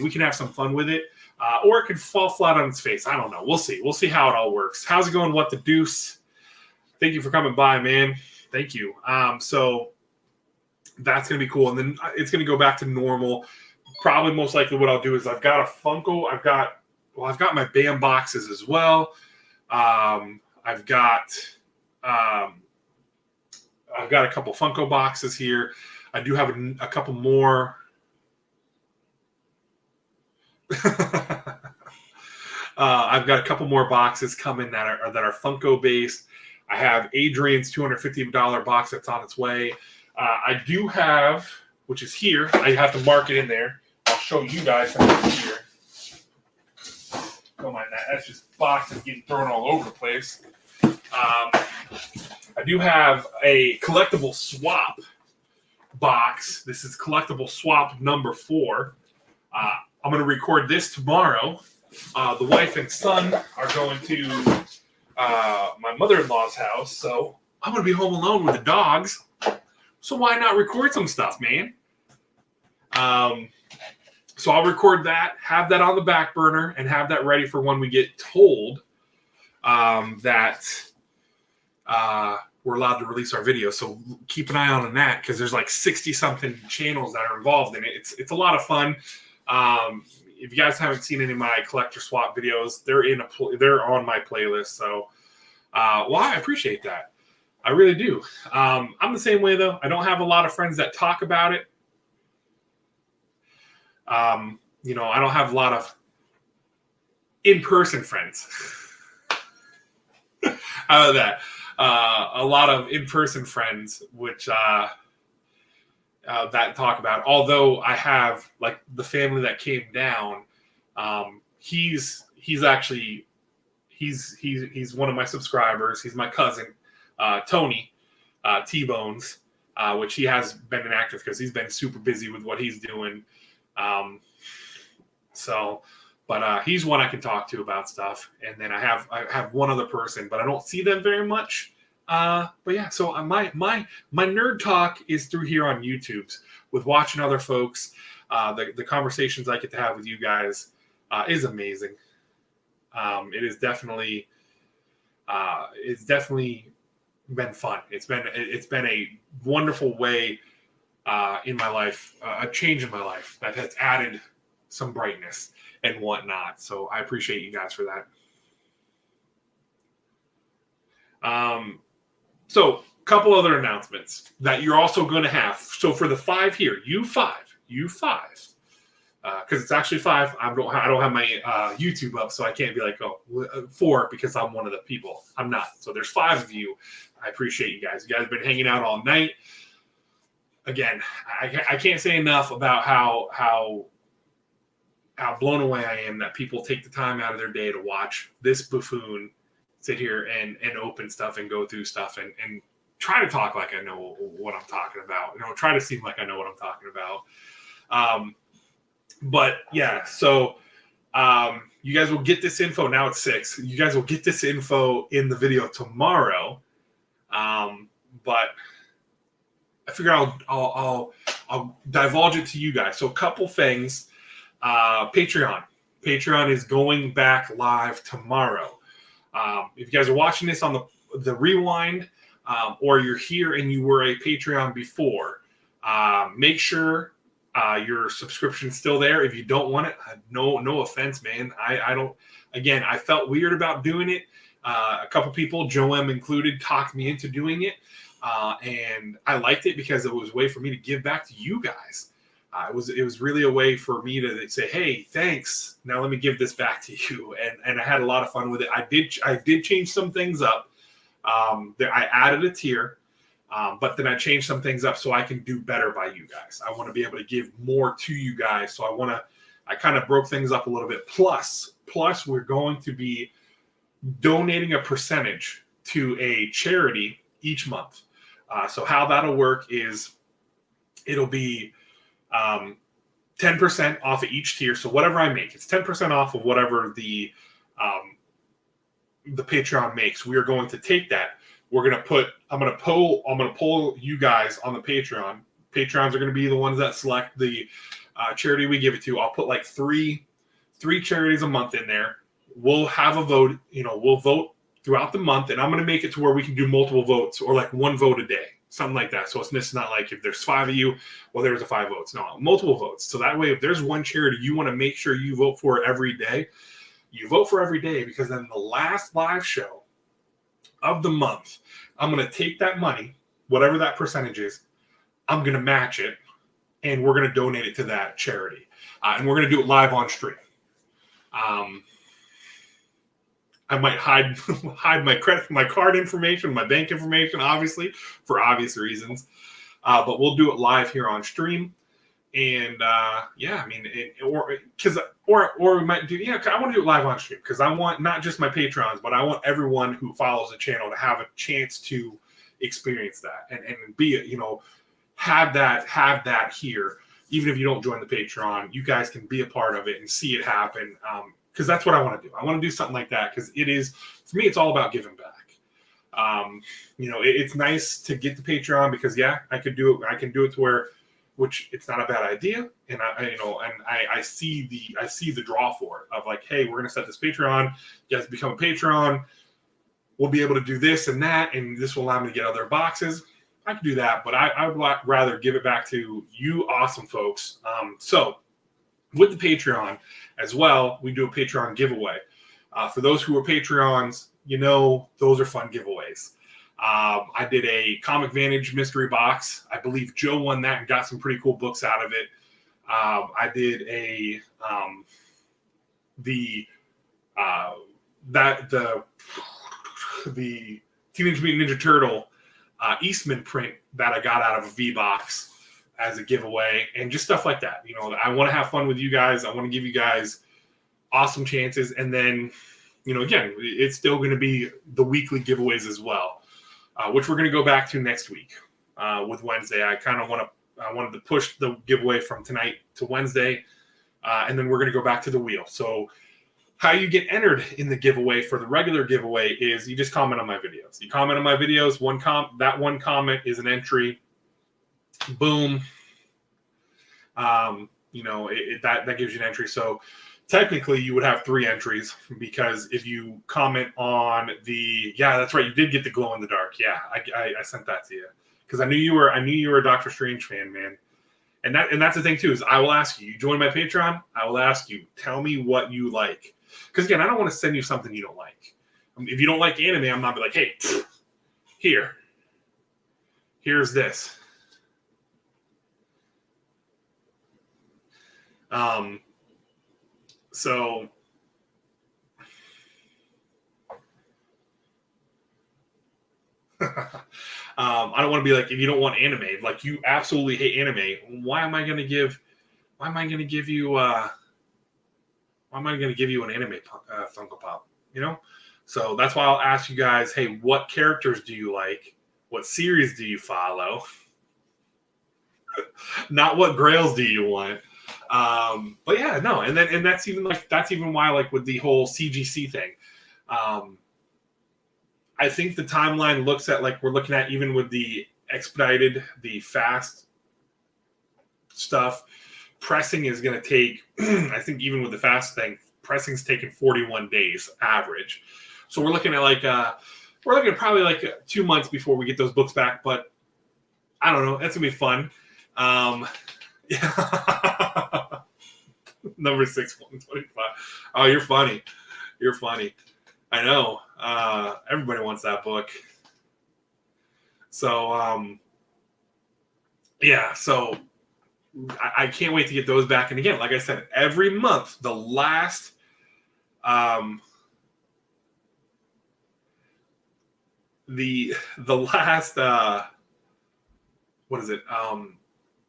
we can have some fun with it. Or it could fall flat on its face. I don't know. We'll see. We'll see how it all works. How's it going? What the deuce? Thank you for coming by, man. Thank you. So that's going to be cool. And then it's going to go back to normal. Probably most likely what I'll do is I've got a Funko. I've got my BAM boxes as well. I've got a couple Funko boxes here. I do have a couple more. I've got a couple more boxes coming that are Funko based. I have Adrian's $250 box that's on its way. I do have, which is here. I have to mark it in there. I'll show you guys something here. Don't mind that. That's just boxes getting thrown all over the place. I do have a collectible swap box. This is collectible swap number 4. I'm going to record this tomorrow. The wife and son are going to my mother-in-law's house, so I'm going to be home alone with the dogs. So why not record some stuff, man? So I'll record that, have that on the back burner, and have that ready for when we get told that we're allowed to release our video. So keep an eye on that, because there's like 60-something channels that are involved in it. It's a lot of fun. If you guys haven't seen any of my collector swap videos, they're on my playlist. So, I appreciate that. I really do. I'm the same way though. I don't have a lot of friends that talk about it. I don't have a lot of in-person friends. How about that? A lot of in-person friends, which that talk about. Although I have like the family that came down, he's one of my subscribers. He's my cousin, Tony T-Bones, which he has been inactive because he's been super busy with what he's doing. But he's one I can talk to about stuff. And then I have one other person, but I don't see them very much. But yeah, so my nerd talk is through here on YouTube with watching other folks. The conversations I get to have with you guys is amazing. It's definitely been fun. It's been a wonderful way in my life, a change in my life that has added some brightness and whatnot. So I appreciate you guys for that. So couple other announcements that you're also going to have. So for the 5 here, you five, because it's actually 5. I don't have my YouTube up, so I can't be like, 4 because I'm one of the people. I'm not. So there's 5 of you. I appreciate you guys. You guys have been hanging out all night. Again, I can't say enough about how blown away I am that people take the time out of their day to watch this buffoon sit here and open stuff and go through stuff and try to talk like I know what I'm talking about. Try to seem like I know what I'm talking about. But yeah, so you guys will get this info. Now it's 6. You guys will get this info in the video tomorrow. But I figure I'll divulge it to you guys. So a couple things. Patreon is going back live tomorrow. If you guys are watching this on the rewind, or you're here and you were a Patreon before, make sure your subscription's still there. If you don't want it, no offense, man. I don't. Again, I felt weird about doing it. A couple people, Joe M included, talked me into doing it, and I liked it because it was a way for me to give back to you guys. It was really a way for me to say, hey, thanks. Now let me give this back to you, and I had a lot of fun with it. I did change some things up. I added a tier, but then I changed some things up so I can do better by you guys. I want to be able to give more to you guys, so I kind of broke things up a little bit. Plus, we're going to be donating a percentage to a charity each month. So how that'll work is it'll be 10% off of each tier. So whatever I make, it's 10% off of whatever the Patreon makes. We are going to take that. I'm going to poll you guys on the Patreon. Patrons are going to be the ones that select the charity we give it to. I'll put like three charities a month in there. We'll have a vote. We'll vote throughout the month, and I'm going to make it to where we can do multiple votes, or like 1 vote a day, something like that. So it's not like if there's 5 of you, well, there's a 5 votes. No, multiple votes. So that way, if there's one charity you want to make sure you vote for every day, you vote for every day, because then the last live show of the month, I'm going to take that money, whatever that percentage is, I'm going to match it, and we're going to donate it to that charity. And we're going to do it live on stream. I might hide my card information, my bank information, obviously, for obvious reasons. But we'll do it live here on stream. And or we might do, I want to do it live on stream, because I want not just my patrons, but I want everyone who follows the channel to have a chance to experience that and be, have that here. Even if you don't join the Patreon, you guys can be a part of it and see it happen. Because that's what I want to do. I want to do something like that, because for me, it's all about giving back. It's nice to get the Patreon, because I can do it. I can do it to where, which it's not a bad idea. And I see the draw for it of like, hey, we're going to set this Patreon. You guys become a patron. We'll be able to do this and that, and this will allow me to get other boxes. I can do that, but I would rather give it back to you awesome folks. So with the Patreon as well, we do a Patreon giveaway. For those who are Patreons, those are fun giveaways. I did a Comic Vantage mystery box. I believe Joe won that and got some pretty cool books out of it. I did the Teenage Mutant Ninja Turtle Eastman print that I got out of a V-Box as a giveaway, and just stuff like that. I want to have fun with you guys. I want to give you guys awesome chances. And then, again, it's still going to be the weekly giveaways as well, which we're going to go back to next week with Wednesday. I wanted to push the giveaway from tonight to Wednesday, and then we're going to go back to the wheel. So how you get entered in the giveaway for the regular giveaway is you just comment on my videos. You comment on my videos, that one comment is an entry. Boom. That gives you an entry. So technically you would have 3 entries, because if you comment on that's right, you did get the glow in the dark. Yeah, I sent that to you, because I knew you were a Doctor Strange fan, man. And that's the thing too, is I will ask you join my Patreon, I will ask you, tell me what you like. Because again, I don't want to send you something you don't like. If you don't like anime, I'm not be like, hey, here, here's this. So I don't want to be like, if you don't want anime, like you absolutely hate anime, why am I going to give you an anime Funko Pop? You know? So that's why I'll ask you guys, hey, what characters do you like? What series do you follow? Not what grails do you want? But yeah, no, and that's even why, like, with the whole CGC thing, I think the timeline looks at, like, we're looking at, even with the expedited, the fast stuff, pressing is going to take, I think even with the fast thing, pressing's taking 41 days average. So we're looking at probably like 2 months before we get those books back, but I don't know. That's going to be fun. Yeah. Number 625. Oh, you're funny. You're funny. I know. Everybody wants that book. So, yeah. So I can't wait to get those back. And again, like I said, every month, the last, what is it?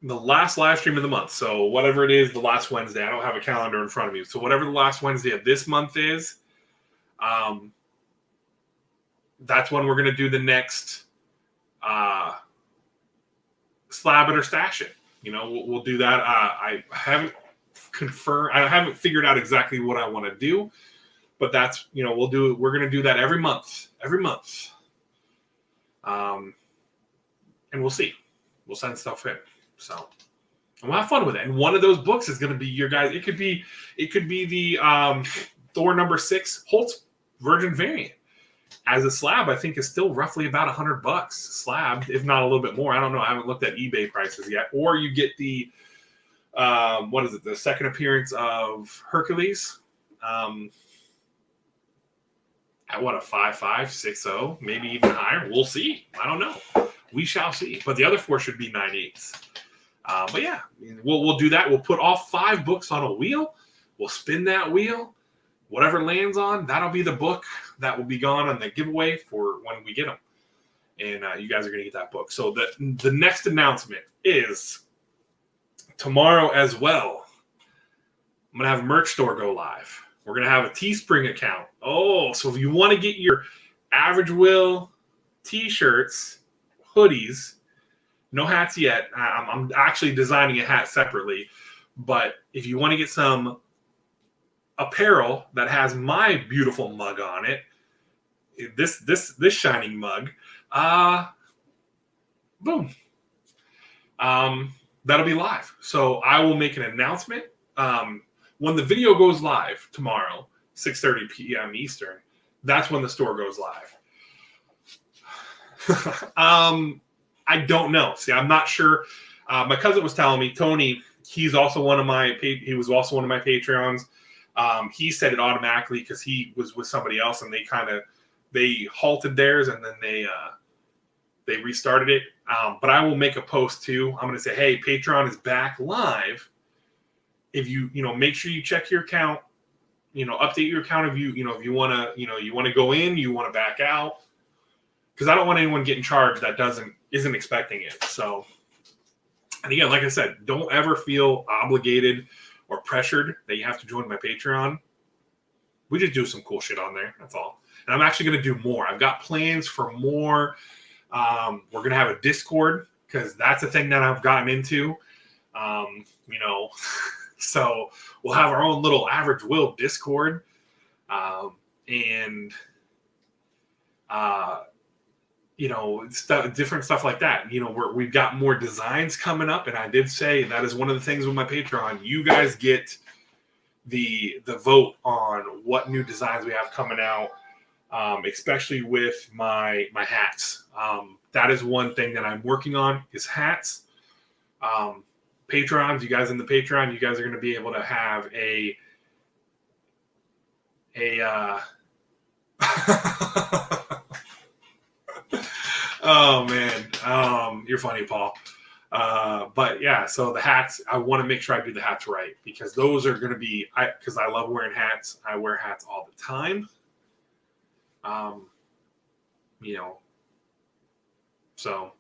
The last live stream of the month. So whatever it is, the last Wednesday. I don't have a calendar in front of me. So whatever the last Wednesday of this month is, that's when we're going to do the next slab it or stash it. You know, we'll do that. I haven't confirmed. I haven't figured out exactly what I want to do, but that's, you know, we're going to do that every month. And we'll see. We'll send stuff in. So, and we'll have fun with it. And one of those books is going to be your guys. It could be the Thor number 6 Holtz Virgin variant. As a slab, I think is still roughly about $100 slab, if not a little bit more. I don't know. I haven't looked at eBay prices yet. Or you get the what is it? The second appearance of Hercules. At what, a 5.5, 6.0, maybe even higher. We'll see. I don't know. We shall see. But the other 4 should be 9.8s. But yeah, we'll do that. We'll put all 5 books on a wheel. We'll spin that wheel. Whatever lands on, that'll be the book that will be gone on the giveaway for when we get them. And you guys are going to get that book. So the next announcement is tomorrow as well. I'm going to have a merch store go live. We're going to have a Teespring account. Oh, so if you want to get your Average Will t-shirts, hoodies, no hats yet. I'm actually designing a hat separately. But if you want to get some apparel that has my beautiful mug on it, this shining mug, boom. That'll be live. So I will make an announcement. When the video goes live tomorrow, 6:30 p.m. Eastern, that's when the store goes live. I don't know. See, I'm not sure. My cousin was telling me, Tony, he was also one of my Patreons. He said it automatically because he was with somebody else and they halted theirs and then they restarted it. But I will make a post too. I'm going to say, hey, Patreon is back live. If you make sure you check your account, update your account if you want to go in, you want to back out, because I don't want anyone getting charged that isn't expecting it. So, and again, like I said, don't ever feel obligated or pressured that you have to join my Patreon. We just do some cool shit on there. That's all. And I'm actually going to do more. I've got plans for more. We're going to have a Discord because that's a thing that I've gotten into. So we'll have our own little Average Will Discord. Different stuff like that. We've got more designs coming up, and I did say that is one of the things with my Patreon. You guys get the vote on what new designs we have coming out, especially with my hats. That is one thing that I'm working on is hats. Patrons, you guys in the Patreon, you guys are going to be able to have a Oh man, you're funny, Paul. But yeah, so the hats, I want to make sure I do the hats right because those are going to be, because I love wearing hats. I wear hats all the time. You know, so.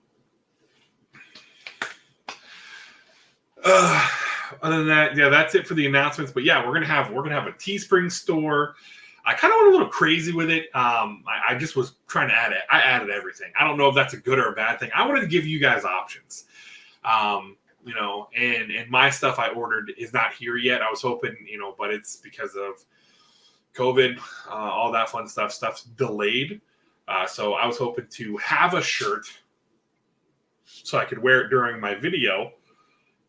Other than that, yeah, that's it for the announcements. But yeah, we're gonna have a Teespring store. I kind of went a little crazy with it. I just was trying to add it. I added everything. I don't know if that's a good or a bad thing. I wanted to give you guys options. You know, and my stuff I ordered is not here yet. I was hoping, you know, but it's because of COVID, all that fun stuff. Stuff's delayed. So I was hoping to have a shirt so I could wear it during my video.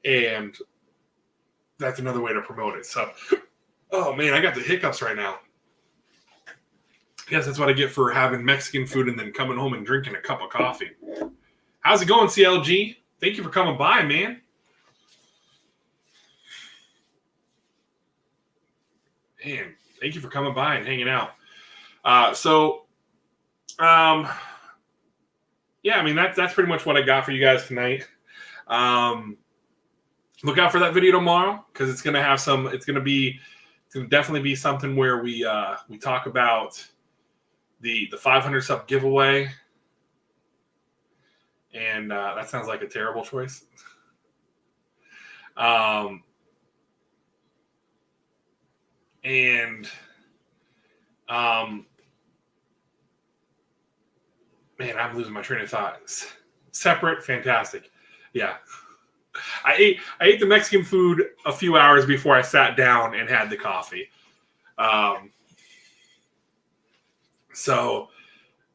And that's another way to promote it. So, oh man, I got the hiccups right now. I guess that's what I get for having Mexican food and then coming home and drinking a cup of coffee. How's it going, CLG? Thank you for coming by, man. Man, thank you for coming by and hanging out. Yeah, I mean, that's pretty much what I got for you guys tonight. Look out for that video tomorrow because it's gonna have some. It's gonna definitely be something where we talk about the 500 sub giveaway, and that sounds like a terrible choice. Man, I'm losing my train of thought. Separate, fantastic, yeah. I ate the Mexican food a few hours before I sat down and had the coffee. Oh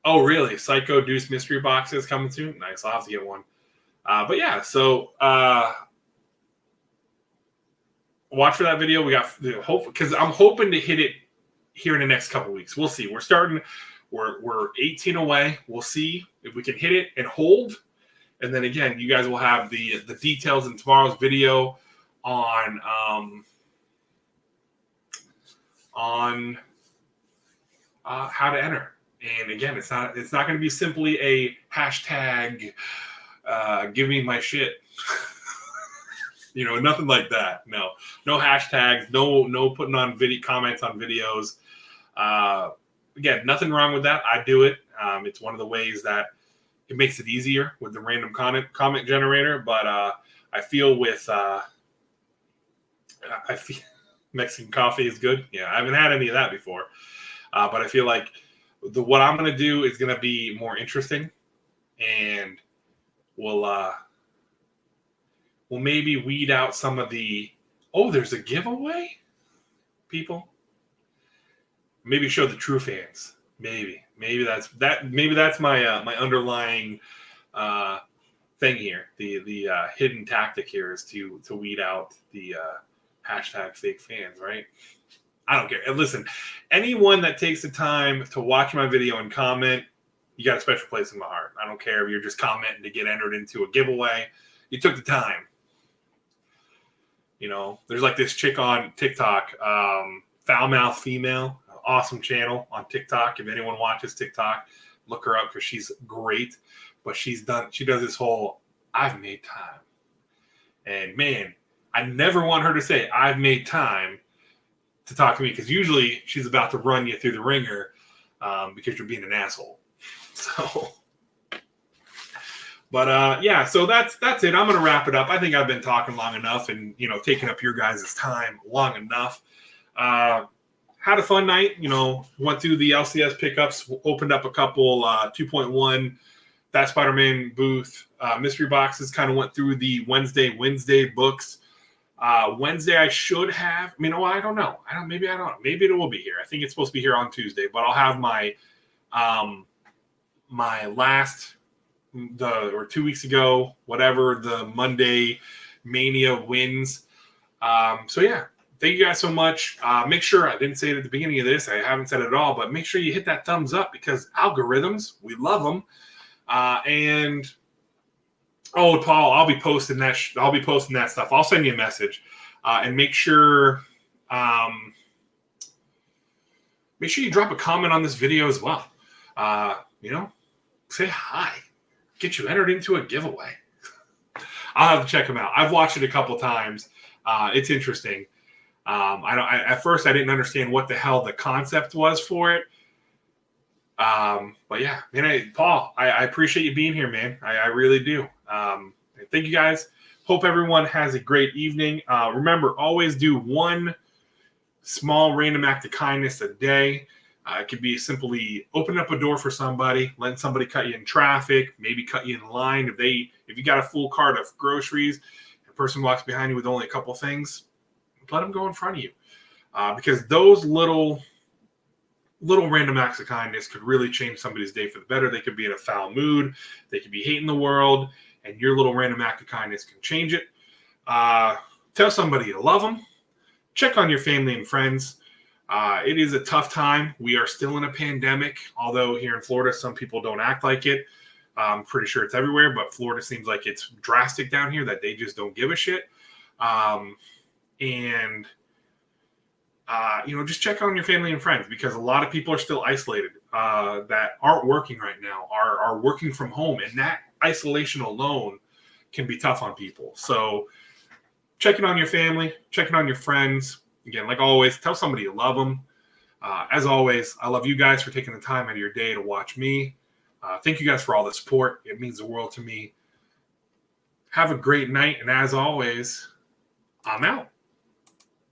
really? Psycho Deuce mystery boxes coming soon. Nice, I'll have to get one. But yeah, so watch for that video. We got hope because I'm hoping to hit it here in the next couple weeks. We'll see. We're 18 away. We'll see if we can hit it and hold. And then again, you guys will have the details in tomorrow's video on how to enter. And again, it's not going to be simply a hashtag give me my shit. You know, nothing like that. No hashtags. No putting on comments on videos. Again, nothing wrong with that. I do it. It's one of the ways that it makes it easier with the random comment generator. But I feel Mexican coffee is good. Yeah, I haven't had any of that before. But I feel like what I'm going to do is going to be more interesting. And we'll maybe weed out some of the, there's a giveaway? People? Maybe show the true fans. Maybe that's my my underlying thing here. The hidden tactic here is to weed out the hashtag fake fans, right? I don't care. And listen, anyone that takes the time to watch my video and comment, you got a special place in my heart. I don't care if you're just commenting to get entered into a giveaway. You took the time. You know, there's like this chick on TikTok, Foul Mouth Female. Awesome channel on TikTok. If anyone watches TikTok, look her up because she's great. But she does this whole I've made time. And man, I never want her to say I've made time to talk to me because usually she's about to run you through the ringer because you're being an asshole. So, but yeah, so that's it. I'm gonna wrap it up. I think I've been talking long enough and taking up your guys' time long enough. Had a fun night, went through the LCS pickups, opened up a couple 2.1, that Spiderman booth, mystery boxes, kind of went through the Winsday books. Wednesday I should have, I don't know. Maybe I don't. Maybe it will be here. I think it's supposed to be here on Tuesday, but I'll have my my last, or 2 weeks ago, whatever, the Monday Mania wins. So yeah. Thank you guys so much. Make sure, I didn't say it at the beginning of this, I haven't said it at all, but make sure you hit that thumbs up because algorithms, we love them. Paul, I'll be posting that stuff. I'll send you a message. And make sure you drop a comment on this video as well. Say hi. get you entered into a giveaway. I'll have to check them out. I've watched it a couple times. It's interesting. At first I didn't understand what the hell the concept was for it. But yeah, man, Paul, I appreciate you being here, man. I really do. Thank you guys. Hope everyone has a great evening. Remember, always do one small random act of kindness a day. It could be simply opening up a door for somebody, letting somebody cut you in traffic, maybe cut you in line. If you got a full cart of groceries, a person walks behind you with only a couple things, let them go in front of you. Because those little random acts of kindness could really change somebody's day for the better. They could be in a foul mood. They could be hating the world, and your little random act of kindness can change it. Tell somebody you love them. Check on your family and friends. It is a tough time. We are still in a pandemic, although here in Florida, some people don't act like it. I'm pretty sure it's everywhere, but Florida seems like it's drastic down here that they just don't give a shit. Just check on your family and friends, because a lot of people are still isolated that aren't working right now, are working from home, and that isolation alone can be tough on people. So checking on your family, checking on your friends. Again, like always, tell somebody you love them. As always, I love you guys for taking the time out of your day to watch me. Thank you guys for all the support. It means the world to me. Have a great night, and as always, I'm out.